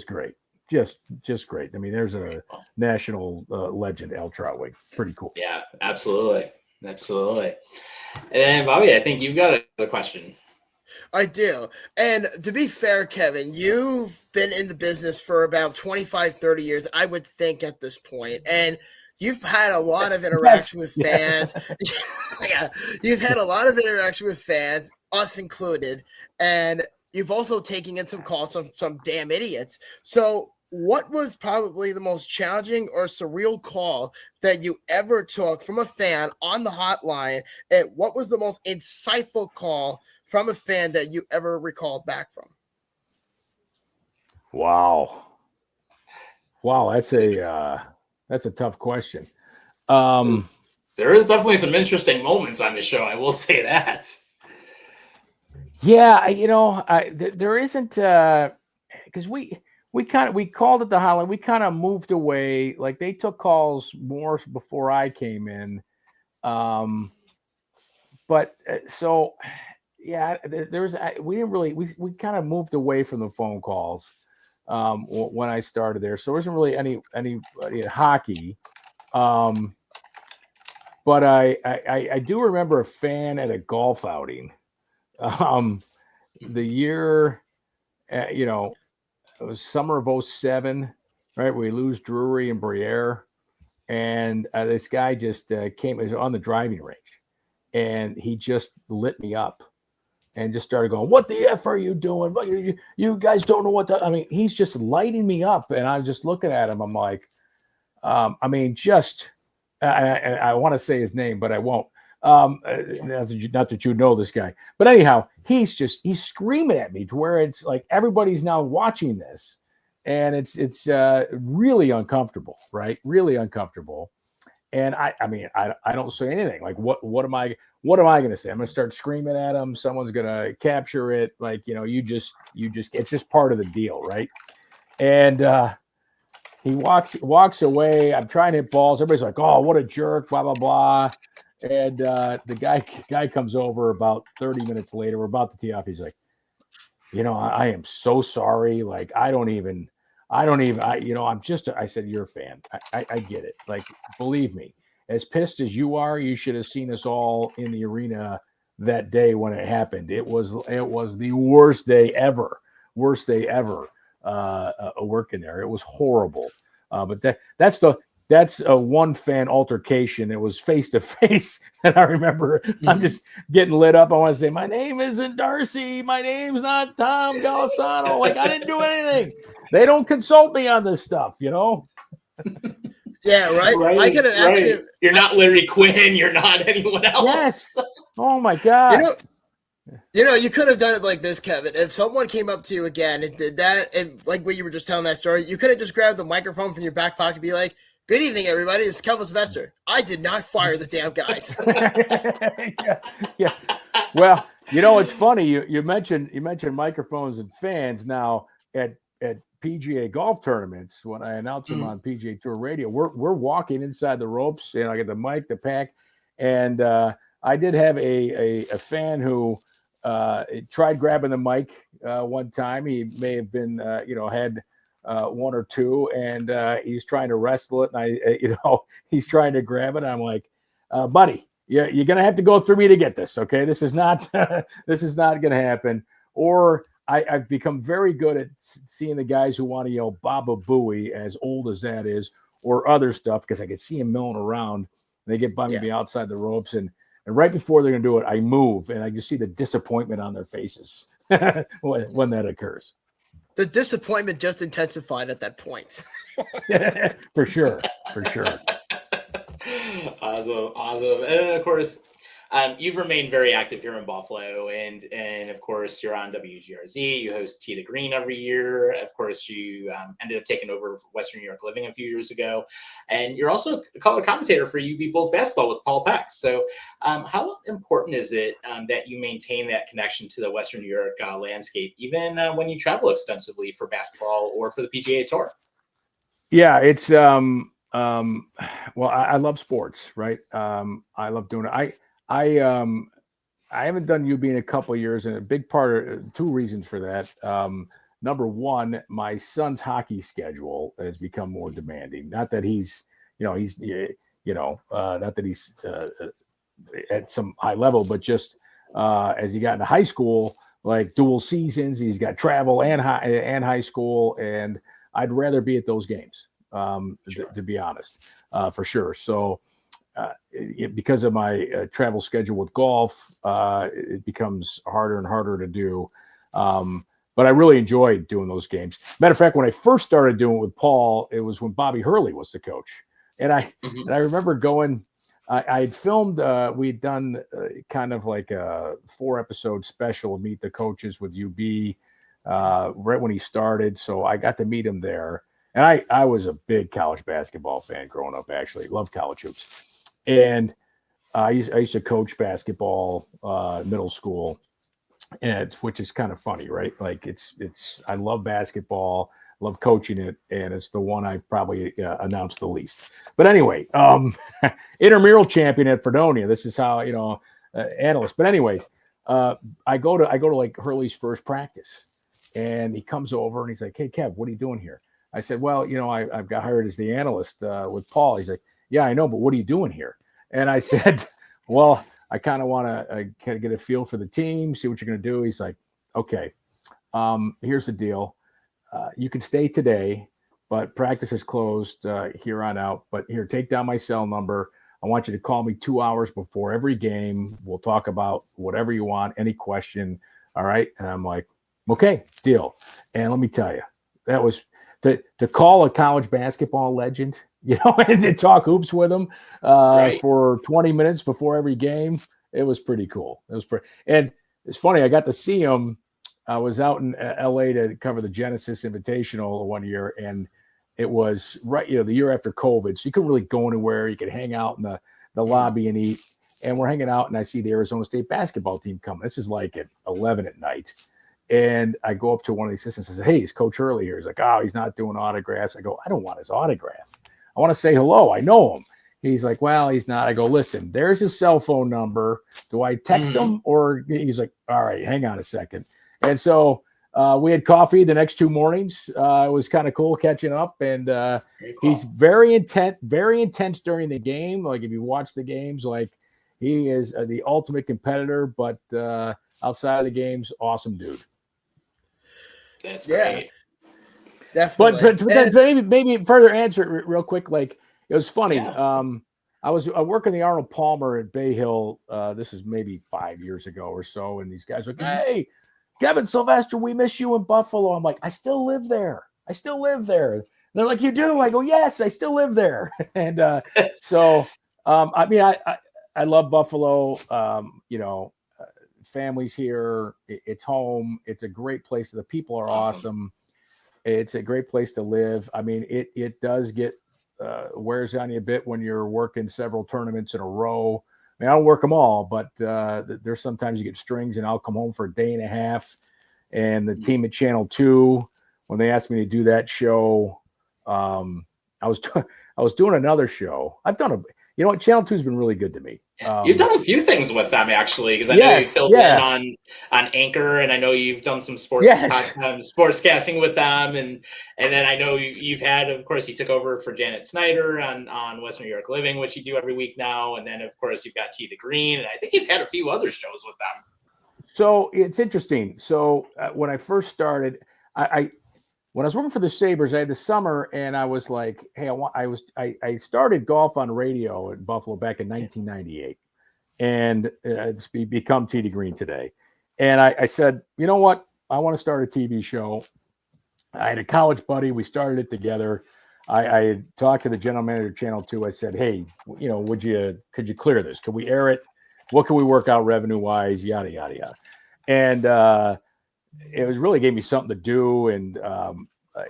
great. Just great. I mean, there's a national legend, Al Troutwig. Pretty cool. Yeah, absolutely. And then, Bobby, I think you've got a question. I do. And to be fair, Kevin, you've been in the business for about 25, 30 years, I would think, at this point. And you've had a lot of interaction with fans. Yeah, you've had a lot of interaction with fans, us included. And you've also taken in some calls from some damn idiots. So what was probably the most challenging or surreal call that you ever took from a fan on the hotline? And what was the most insightful call from a fan that you ever recalled back from? Wow, that's a tough question. There is definitely some interesting moments on the show. I will say that. Yeah, there isn't because we called it the hotline. We kind of moved away. Like they took calls more before I came in. But so yeah, there's we didn't really we kind of moved away from the phone calls when I started there. So there wasn't really any hockey. But I do remember a fan at a golf outing. The year, it was summer of 07, right? We lose Drury and Briere. And this guy just came, it was on the driving range, and he just lit me up and just started going, "What the F are you doing? You guys don't know what to," I mean, he's just lighting me up. And I'm just looking at him. I'm like, I want to say his name, but I won't. Not that you know this guy, but anyhow, he's screaming at me to where it's like everybody's now watching this, and it's really uncomfortable, right? Really uncomfortable. And I don't say anything. Like, what am I going to say? I'm going to start screaming at him. Someone's going to capture it. Like, you just it's just part of the deal, right? And he walks away. I'm trying to hit balls. Everybody's like, "Oh, what a jerk!" Blah blah blah. And the guy comes over about 30 minutes later. We're about to tee off. He's like, I am so sorry. Like, I said, "You're a fan. I get it. Like, believe me, as pissed as you are, you should have seen us all in the arena that day when it happened. It was the worst day ever. Worst day ever. Working there. It was horrible. But that's a one fan altercation. It was face to face. And I remember I'm just getting lit up. I want to say, my name isn't Darcy. My name's not Tom Golisano. Like, I didn't do anything. They don't consult me on this stuff, Yeah, right. Right, I could have actually. You're not Larry Quinn. You're not anyone else. Yes. Oh my God. You could have done it like this, Kevin. If someone came up to you again and did that, and like what you were just telling that story, you could have just grabbed the microphone from your back pocket and be like, "Good evening, everybody. It's Kevin Sylvester. I did not fire the damn guys." yeah. Well, it's funny. You mentioned microphones and fans. Now at PGA golf tournaments, when I announce them on PGA Tour Radio, we're walking inside the ropes, and I get the mic, the pack, and I did have a fan who tried grabbing the mic one time. He may have been had one or two, and he's trying to wrestle it, and he's trying to grab it. And I'm like, buddy, you're gonna have to go through me to get this. Okay, this is not gonna happen. Or I've become very good at seeing the guys who want to yell Baba Booey, as old as that is, or other stuff, because I can see them milling around. They get by me outside the ropes, and right before they're going to do it, I move, and I just see the disappointment on their faces when that occurs. The disappointment just intensified at that point. For sure. Awesome. And of course, you've remained very active here in Buffalo, and of course, you're on WGRZ. You host Tee to Green every year. Of course, you ended up taking over Western New York Living a few years ago, and you're also a color commentator for UB Bulls basketball with Paul Peck. So, how important is it that you maintain that connection to the Western New York landscape, even when you travel extensively for basketball or for the PGA Tour? Yeah, it's well, I love sports, right? I love doing it. I haven't done UB in a couple of years, and a big part of two reasons for that. Number one, my son's hockey schedule has become more demanding. Not that he's not that he's at some high level, but just as he got into high school, like dual seasons, he's got travel and high school, and I'd rather be at those games, to be honest, for sure. So. Because of my travel schedule with golf, it becomes harder and harder to do. But I really enjoyed doing those games. Matter of fact, when I first started doing it with Paul, it was when Bobby Hurley was the coach. And I remember going, I had filmed, we'd done kind of like a 4-episode special, Meet the Coaches with UB, right when he started. So I got to meet him there. And I was a big college basketball fan growing up, actually. Loved college hoops. And I used to coach basketball, middle school. and which is kind of funny, right? Like I love basketball, love coaching it, and it's the one I've probably announced the least. But anyway, intramural champion at Fredonia. This is how analyst. But anyways, I go to like Hurley's first practice, and he comes over and he's like, "Hey, Kev, what are you doing here?" I said, "Well, I've got hired as the analyst with Paul." He's like, "Yeah, I know, but what are you doing here?" And I said, "Well, I kind of want to kind of get a feel for the team, see what you're going to do." He's like, "Okay, here's the deal. You can stay today, but practice is closed here on out. But here, take down my cell number. I want you to call me 2 hours before every game. We'll talk about whatever you want, any question. All right." And I'm like, "Okay, deal." And let me tell you, that was to call a college basketball legend, and to talk hoops with him Right. for 20 minutes before every game. It was pretty cool. And it's funny. I got to see him. I was out in LA to cover the Genesis Invitational one year, and it was right, the year after COVID. So you couldn't really go anywhere. You could hang out in the lobby and eat. And we're hanging out, and I see the Arizona State basketball team coming. This is like at 11 at night. And I go up to one of the assistants and say, "Hey, is Coach Hurley here?" He's like, "Oh, he's not doing autographs." I go, "I don't want his autograph. I want to say hello. I know him." He's like, "Well, he's not." I go, "Listen, there's his cell phone number. Do I text him?" Or he's like, "All right, hang on a second." And so we had coffee the next 2 mornings. It was kind of cool catching up. And Cool. he's very intense during the game. Like if you watch the games, like he is the ultimate competitor, but outside of the games, awesome dude. That's great. Definitely. But maybe further answer it real quick. Like it was funny. Yeah. I was working the Arnold Palmer at Bay Hill. This is maybe 5 years ago or so. And these guys were like, "Hey, Kevin Sylvester, we miss you in Buffalo." I'm like, "I still live there. And they're like, "You do?" I go, "Yes, I still live there." And so, I mean, I love Buffalo. Family's here. It's home. It's a great place. The people are awesome. It's a great place to live. I mean, it does get wears on you a bit when you're working several tournaments in a row. I mean, I don't work them all, but there's sometimes you get strings, and I'll come home for a day and a half. And the team at Channel 2, when they asked me to do that show, I was doing another show. I've done Channel 2 has been really good to me. You've done a few things with them, actually, because I know you filled in on Anchor, and I know you've done some sports casting with them, and then I know you've had, of course, you took over for Janet Snyder on Western New York Living, which you do every week now, and then of course you've got T the Green, and I think you've had a few other shows with them. So it's interesting. So when I first started, when I was working for the Sabres, I had the summer, and I was like, "Hey, I started golf on radio in Buffalo back in 1998, and it's become T the Green today." And I said, "You know what? I want to start a TV show." I had a college buddy. We started it together. I had talked to the general manager of Channel 2. I said, "Hey, could you clear this? Could we air it? What can we work out revenue wise? Yada, yada, yada." And it was really gave me something to do, and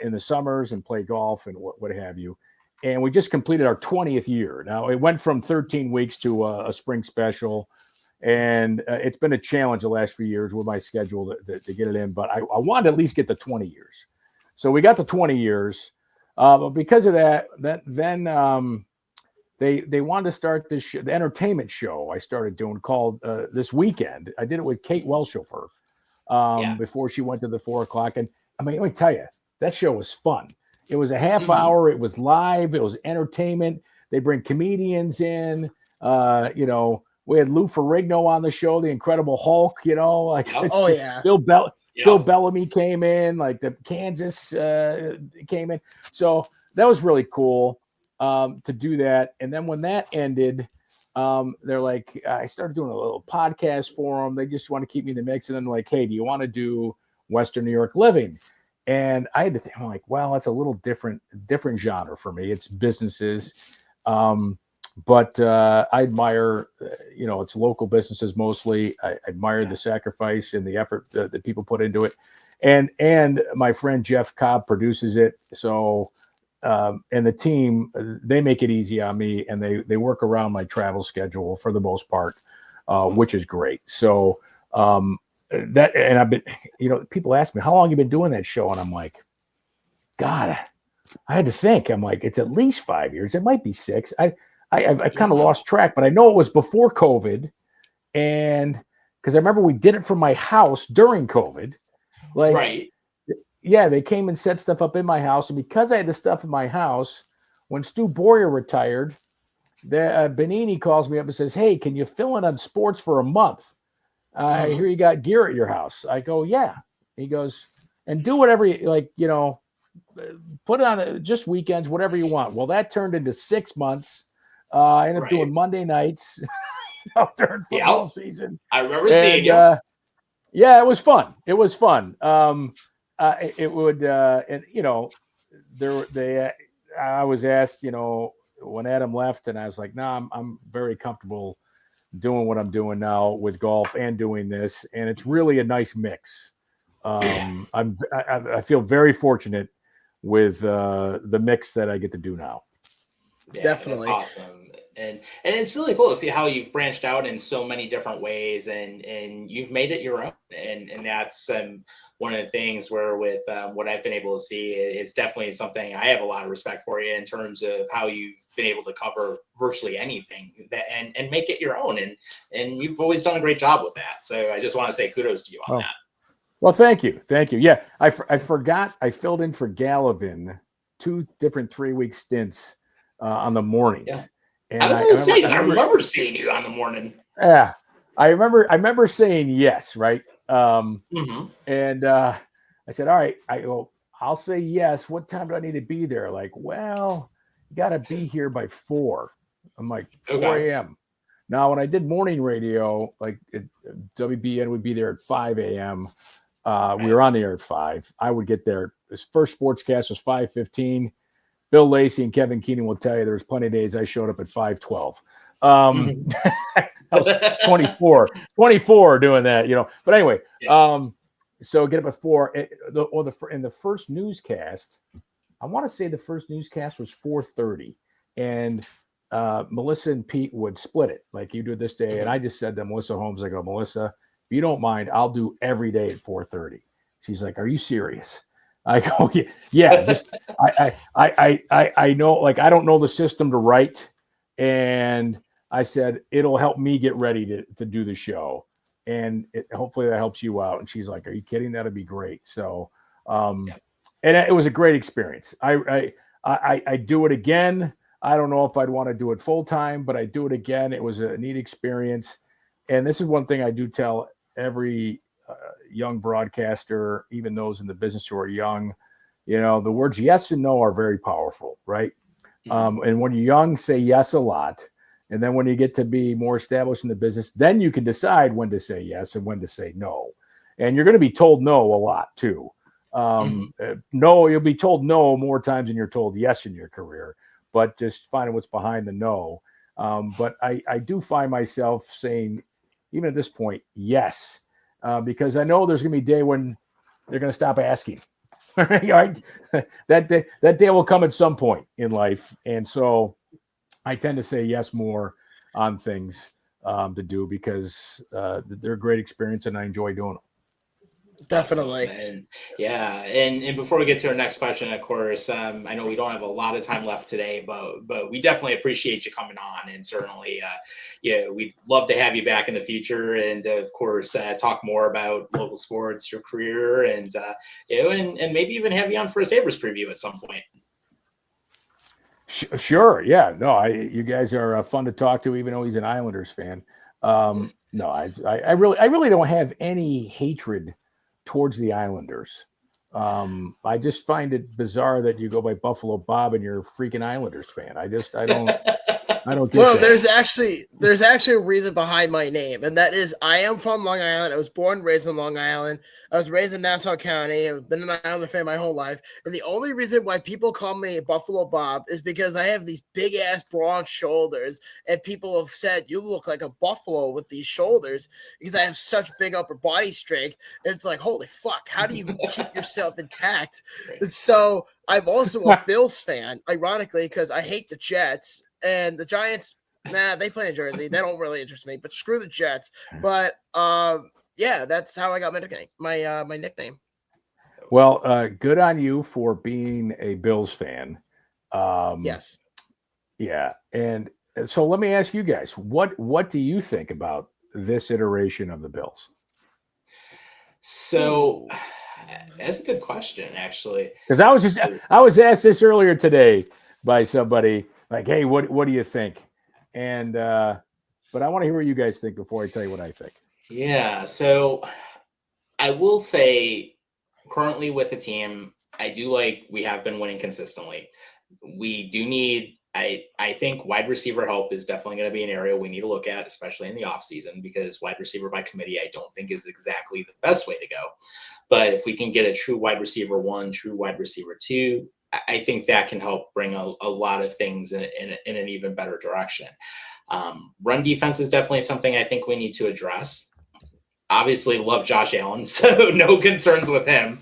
in the summers, and play golf and what have you. And we just completed our 20th year. Now it went from 13 weeks to a spring special, and it's been a challenge the last few years with my schedule to get it in. But I wanted to at least get to 20 years. So we got to 20 years. But because of that, then they wanted to start the entertainment show I started doing called This Weekend. I did it with Kate Welshofer before she went to the 4 o'clock. And I mean, let me tell you, that show was fun. It was a half hour. It was live. It was entertainment. They bring comedians in. We had Lou Ferrigno on the show, the Incredible Hulk. Bill Bellamy came in, like the Kansas came in. So that was really cool to do that. And then when that ended, they're like, I started doing a little podcast for them. They just want to keep me in the mix. And then like, "Hey, do you want to do Western New York Living?" And I had to think, I'm like, well, that's a little different genre for me. It's businesses. But I admire, it's local businesses mostly. I admire the sacrifice and the effort that people put into it. And my friend Jeff Cobb produces it. So, and the team, they make it easy on me, and they work around my travel schedule for the most part, which is great. So and I've been, people ask me, how long have you been doing that show? And I'm like, God, I had to think. I'm like, it's at least 5 years. It might be 6. I kind of lost track, but I know it was before COVID. And because I remember we did it from my house during COVID. Like, right. Yeah, they came and set stuff up in my house. And because I had the stuff in my house, when Stu Boyer retired, Benini calls me up and says, hey, can you fill in on sports for a month? I hear you got gear at your house. I go, yeah. He goes, and do whatever you like, put it on just weekends, whatever you want. Well, that turned into 6 months. I ended up doing Monday nights during football season. I remember seeing you. Yeah, it was fun. It was fun. It would, I was asked, when Adam left, and I was like, no, I'm very comfortable doing what I'm doing now with golf and doing this, and it's really a nice mix. I feel very fortunate with the mix that I get to do now. Yeah, definitely that's awesome. And it's really cool to see how you've branched out in so many different ways, and you've made it your own. And that's one of the things where with what I've been able to see, it's definitely something I have a lot of respect for you in terms of how you've been able to cover virtually anything and make it your own. And you've always done a great job with that. So I just want to say kudos to you on that. Well, thank you. Yeah, I forgot I filled in for Gallivan 2 different 3-week stints on the mornings. Yeah. And I was going to say, I remember seeing you on the morning. Yeah, I remember saying yes, right? And I said, all right, I'll say yes. What time do I need to be there? Like, well, you got to be here by 4. I'm like, 4 a.m. Now, when I did morning radio, like WBN would be there at 5 a.m. We were on the air at 5. I would get there. This first sportscast was 5:15. Bill Lacey and Kevin Keenan will tell you there was plenty of days I showed up at 5:12. I was 24 doing that, But anyway, so get up at 4. In the first newscast, I want to say the first newscast was 4:30, and Melissa and Pete would split it like you do this day. And I just said to Melissa Holmes, I go, Melissa, if you don't mind, I'll do every day at 4:30. She's like, are you serious? I go, yeah. Just I know, like, I don't know the system to write, and I said it'll help me get ready to do the show, and hopefully that helps you out. And she's like, "Are you kidding? That'd be great." So, and it was a great experience. I do it again. I don't know if I'd want to do it full time, but I do it again. It was a neat experience, and this is one thing I do tell every young broadcaster, even those in the business who are young, the words yes and no are very powerful, right? And when you're young, say yes a lot. And then when you get to be more established in the business, then you can decide when to say yes and when to say no. And you're going to be told no a lot too. No, you'll be told no more times than you're told yes in your career, but just finding what's behind the no. But I do find myself saying, even at this point, yes. Because I know there's going to be a day when they're going to stop asking. Right? That day will come at some point in life, and so I tend to say yes more on things to do because they're a great experience, and I enjoy doing them. Definitely. And before we get to our next question, of course, I know we don't have a lot of time left today, but we definitely appreciate you coming on, and certainly, we'd love to have you back in the future, and of course, talk more about local sports, your career, and and maybe even have you on for a Sabres preview at some point. Sure, yeah, no, you guys are fun to talk to, even though he's an Islanders fan. No, I really don't have any hatred towards the Islanders. I just find it bizarre that you go by Buffalo Bob and you're a freaking Islanders fan. I don't get well, that. there's actually a reason behind my name, and that is I am from Long Island. I was born and raised in Long Island. I was raised in Nassau County. I've been an Islander fan my whole life. And the only reason why people call me Buffalo Bob is because I have these big ass broad shoulders, and people have said you look like a buffalo with these shoulders because I have such big upper body strength. And it's like, holy fuck, how do you keep yourself intact? And so I'm also a Bills fan, ironically, because I hate the Jets. And the Giants Nah, they play in Jersey. They don't really interest me, but screw the Jets. But yeah, that's how I got my nickname. My nickname. Well, good on you for being a Bills fan. Yes. Yeah, and so let me ask you guys, what do you think about this iteration of the Bills? So that's a good question, actually. Because I was asked this earlier today by somebody like, "Hey, what do you think?" And but I want to hear what you guys think before I tell you what I think. Yeah, so I will say currently with the team, I do like we have been winning consistently. We do need I think wide receiver help is definitely going to be an area we need to look at, especially in the offseason, because wide receiver by committee I don't think is exactly the best way to go. But if we can get a true wide receiver one, true wide receiver two, I think that can help bring a lot of things in an even better direction. Run defense is definitely something I think we need to address. Obviously, love Josh Allen, so no concerns with him.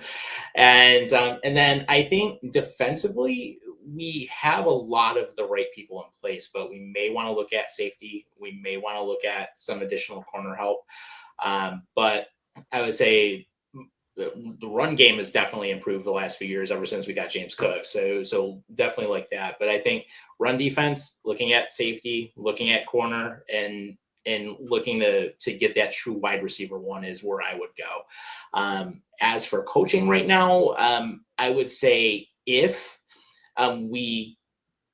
And then I think defensively, we have a lot of the right people in place, but we may want to look at safety. We may want to look at some additional corner help. But I would say the run game has definitely improved the last few years ever since we got James Cook. So definitely like that. But I think run defense, looking at safety, looking at corner, and looking to get that true wide receiver one is where I would go. As for coaching right now, I would say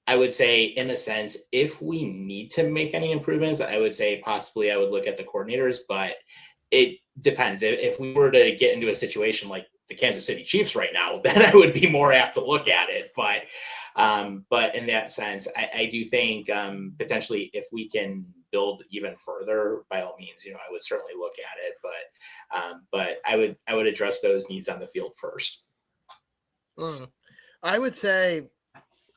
I would say in a sense, if we need to make any improvements, I would say possibly I would look at the coordinators, but it depends. If we were to get into a situation like the Kansas City Chiefs right now, then I would be more apt to look at it. But in that sense, I do think potentially if we can build even further, by all means, I would certainly look at it. But I would address those needs on the field first. I would say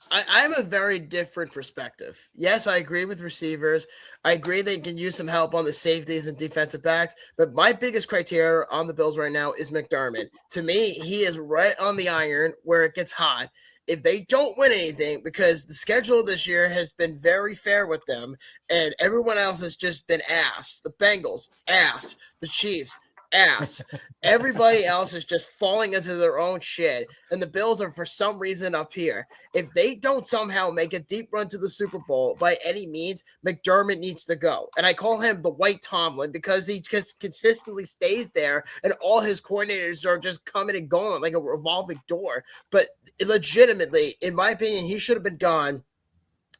I have a very different perspective. Yes, I agree with receivers. I agree they can use some help on the safeties and defensive backs. But my biggest criteria on the Bills right now is McDermott. To me, he is right on the iron where it gets hot. If they don't win anything, because the schedule this year has been very fair with them, and everyone else has just been ass. The Bengals, ass. The Chiefs, ass. Everybody else is just falling into their own shit, and the Bills are for some reason up here. If they don't somehow make a deep run to the Super Bowl by any means, McDermott needs to go. And I call him the White Tomlin because he just consistently stays there, and all his coordinators are just coming and going like a revolving door. But legitimately, in my opinion, he should have been gone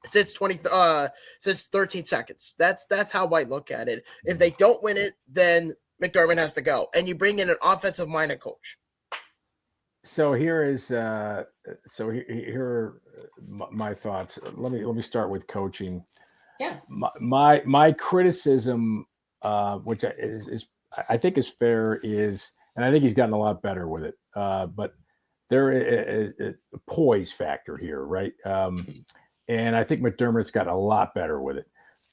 since 13 seconds. That's how I look at it. If they don't win it, then McDermott has to go, and you bring in an offensive-minded coach. So here are my thoughts. Let me start with coaching. Yeah. My criticism, which I think is fair, is, and I think he's gotten a lot better with it. But there is a poise factor here, right? And I think McDermott's got a lot better with it.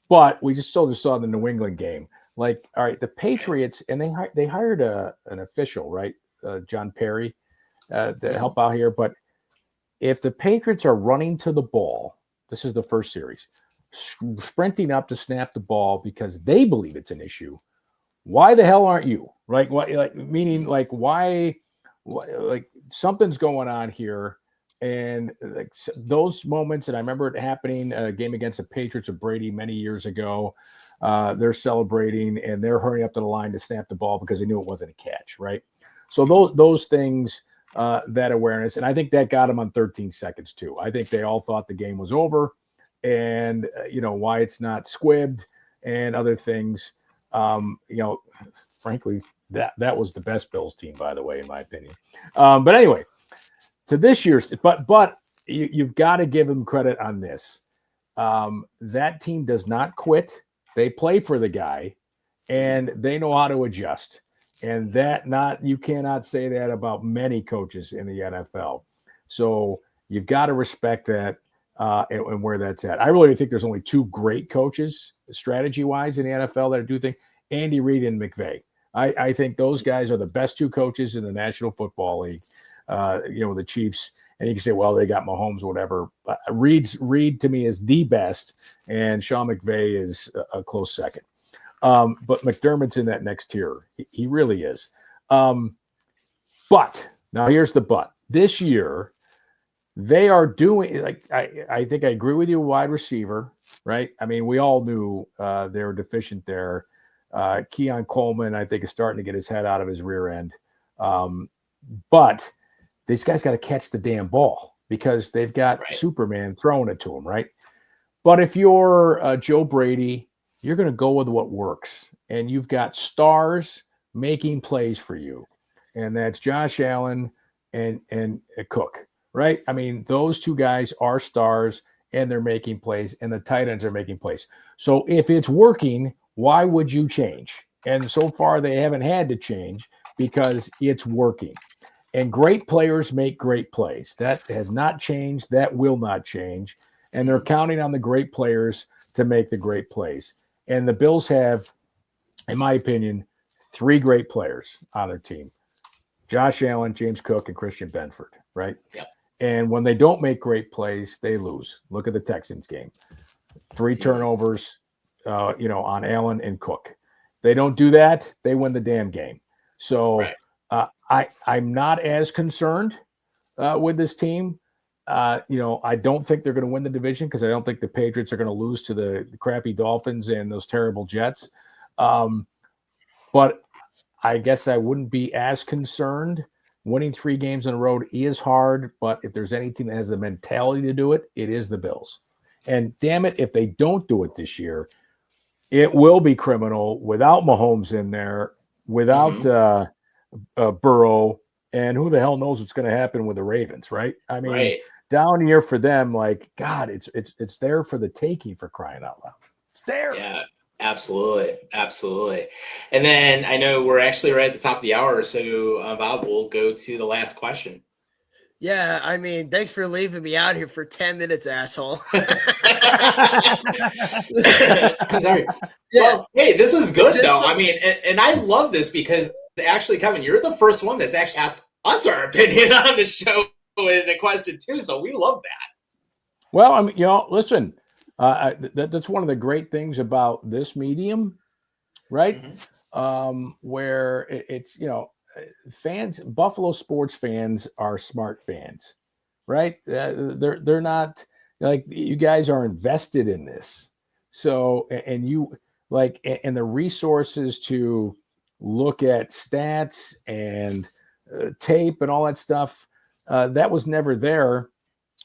But we just still saw the New England game. Like, all right, the Patriots, and they hired an official, right, John Perry, to help out here. But if the Patriots are running to the ball, this is the first series, sprinting up to snap the ball because they believe it's an issue, why the hell aren't you? Right? Meaning, why? Like something's going on here. And like those moments, and I remember it happening a game against the Patriots of Brady many years ago. They're celebrating and they're hurrying up to the line to snap the ball because they knew it wasn't a catch, right? So those things, that awareness, and I think that got them on 13 seconds too. I think they all thought the game was over, and why it's not squibbed and other things. Frankly, that was the best Bills team, by the way, in my opinion. But anyway, to this year's, but you've got to give them credit on this. That team does not quit. They play for the guy, and they know how to adjust. And you cannot say that about many coaches in the NFL. So you've got to respect that and where that's at. I really think there's only two great coaches, strategy-wise, in the NFL that do things: Andy Reid and McVay. I think those guys are the best two coaches in the National Football League. the Chiefs. And you can say, well, they got Mahomes, whatever. But Reed to me is the best, and Sean McVay is a close second. But McDermott's in that next tier. He really is. But now here's the but. This year, they are doing, like, I think I agree with you, wide receiver, right? I mean, we all knew they were deficient there. Keon Coleman, I think, is starting to get his head out of his rear end. But these guys got to catch the damn ball because they've got Superman throwing it to them, right? But if you're Joe Brady, you're going to go with what works. And you've got stars making plays for you. And that's Josh Allen and Cook, right? I mean, those two guys are stars, and they're making plays, and the tight ends are making plays. So if it's working, why would you change? And so far, they haven't had to change because it's working. And great players make great plays. That has not changed. That will not change. And they're counting on the great players to make the great plays. And the Bills have, in my opinion, 3 great players on their team. Josh Allen, James Cook, and Christian Benford, right? Yep. And when they don't make great plays, they lose. Look at the Texans game. 3 turnovers, on Allen and Cook. They don't do that, they win the damn game. So I'm not as concerned with this team. I don't think they're going to win the division because I don't think the Patriots are going to lose to the crappy Dolphins and those terrible Jets. But I guess I wouldn't be as concerned. Winning 3 games in a row is hard, but if there's any team that has the mentality to do it, it is the Bills. And damn it, if they don't do it this year, it will be criminal without Mahomes in there, without Burrow, and who the hell knows what's going to happen with the Ravens, right? I mean, down year for them, like, God, it's there for the taking, for crying out loud. It's there. Yeah. Absolutely. And then I know we're actually right at the top of the hour, so Bob, we'll go to the last question. Yeah, I mean, thanks for leaving me out here for 10 minutes, asshole. Sorry. Well, hey, this was good, though. I mean, and I love this because actually, Kevin, you're the first one that's actually asked us our opinion on the show in a question, too, so we love that. Well, I mean, listen. That's one of the great things about this medium, right? Where it's, fans, Buffalo sports fans are smart fans, right? They're not like, you guys are invested in this. So, and you like, and the resources to look at stats and tape and all that stuff, that was never there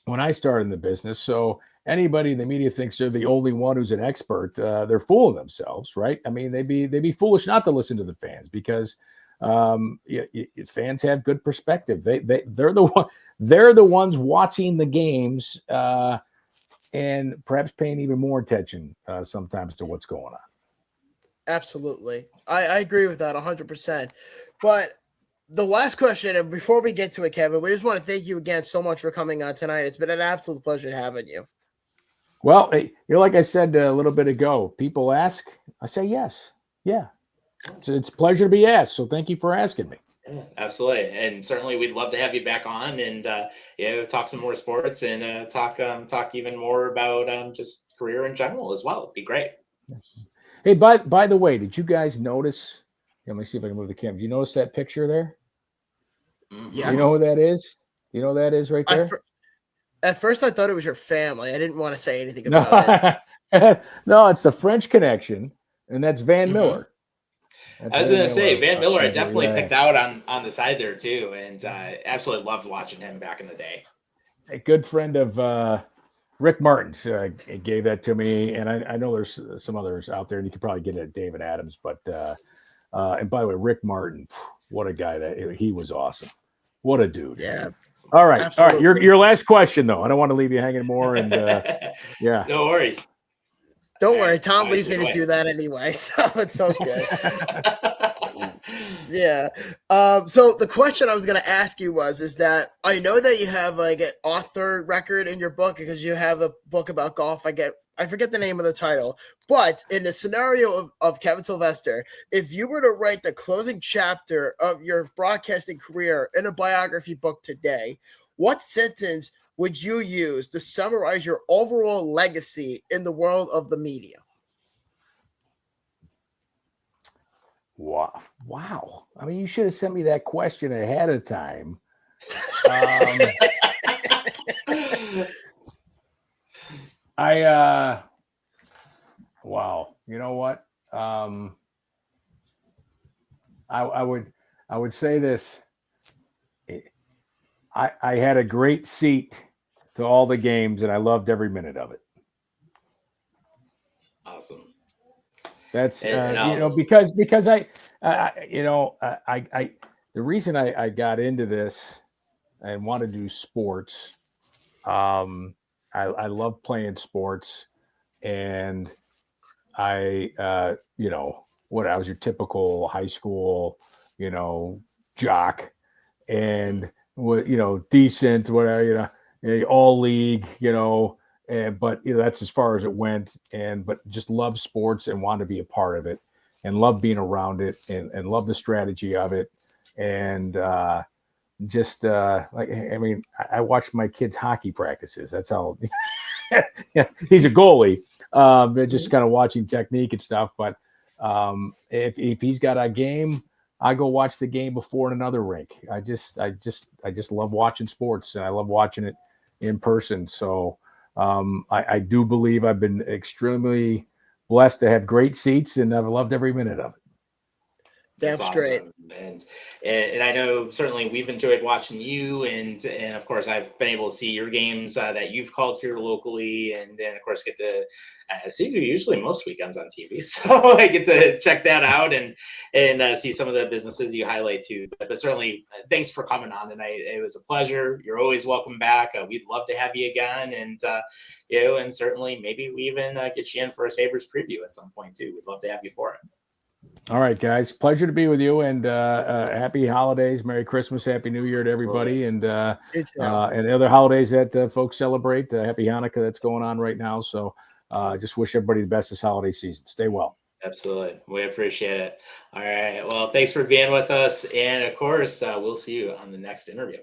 when I started in the business. So anybody in the media thinks they're the only one who's an expert. They're fooling themselves, right? I mean, they'd be foolish not to listen to the fans because fans have good perspective. They're the ones watching the games and perhaps paying even more attention sometimes to what's going on. Absolutely, I agree with that 100%. But the last question, and before we get to it, Kevin, we just want to thank you again so much for coming on tonight. It's been an absolute pleasure having you. Well, like I said a little bit ago, people ask, I say yes. Yeah. It's a pleasure to be asked. So thank you for asking me. Yeah, absolutely. And certainly we'd love to have you back on and, talk some more sports and talk even more about just career in general as well. It'd be great. Hey, by the way, did you guys notice? Let me see if I can move the camera. Do you notice that picture there? Yeah. You know who that is? You know who that is right there? At first, I thought it was your family. I didn't want to say anything about it. No, it's the French Connection, and that's Van Miller. I was going to say, Van Miller, I definitely picked out on the side there, too, and absolutely loved watching him back in the day. A good friend of Rick Martin's gave that to me, and I know there's some others out there, and you could probably get it at David Adams, but and by the way, Rick Martin, what a guy he was awesome. What a dude. Yeah. All right. Absolutely. All right. Your last question, though. I don't want to leave you hanging more. And yeah. No worries. Don't worry. Tom leaves me to do that anyway. So it's so good. Yeah. So the question I was going to ask you is that I know that you have like an author record in your book because you have a book about golf. I I forget the name of the title, but in the scenario of Kevin Sylvester, if you were to write the closing chapter of your broadcasting career in a biography book today, what sentence would you use to summarize your overall legacy in the world of the media? Wow. I mean, you should have sent me that question ahead of time. Wow. You know what? I would say this. I had a great seat to all the games, and I loved every minute of it. Awesome. That's because I the reason I got into this and want to do sports, I love playing sports, and I I was your typical high school jock, and decent, whatever, all league, but that's as far as it went. But just love sports and want to be a part of it, and love being around it, and love the strategy of it, and I watched my kids' hockey practices. That's how. Yeah, he's a goalie. Just kind of watching technique and stuff. But if he's got a game, I go watch the game before in another rink. I just love watching sports, and I love watching it in person. So I do believe I've been extremely blessed to have great seats, and I've loved every minute of it. Damn straight. Awesome. And I know certainly we've enjoyed watching you, and of course I've been able to see your games that you've called here locally, and then of course get to see you usually most weekends on TV. So I get to check that out and see some of the businesses you highlight too. But certainly thanks for coming on tonight. It was a pleasure. You're always welcome back. We'd love to have you again, and and certainly maybe we even get you in for a Sabres preview at some point too. We'd love to have you for it. All right, guys. Pleasure to be with you, and happy holidays, Merry Christmas, Happy New Year to everybody, and the other holidays that folks celebrate. Happy Hanukkah that's going on right now. So just wish everybody the best this holiday season. Stay well. Absolutely. We appreciate it. All right. Well, thanks for being with us. And of course, we'll see you on the next interview.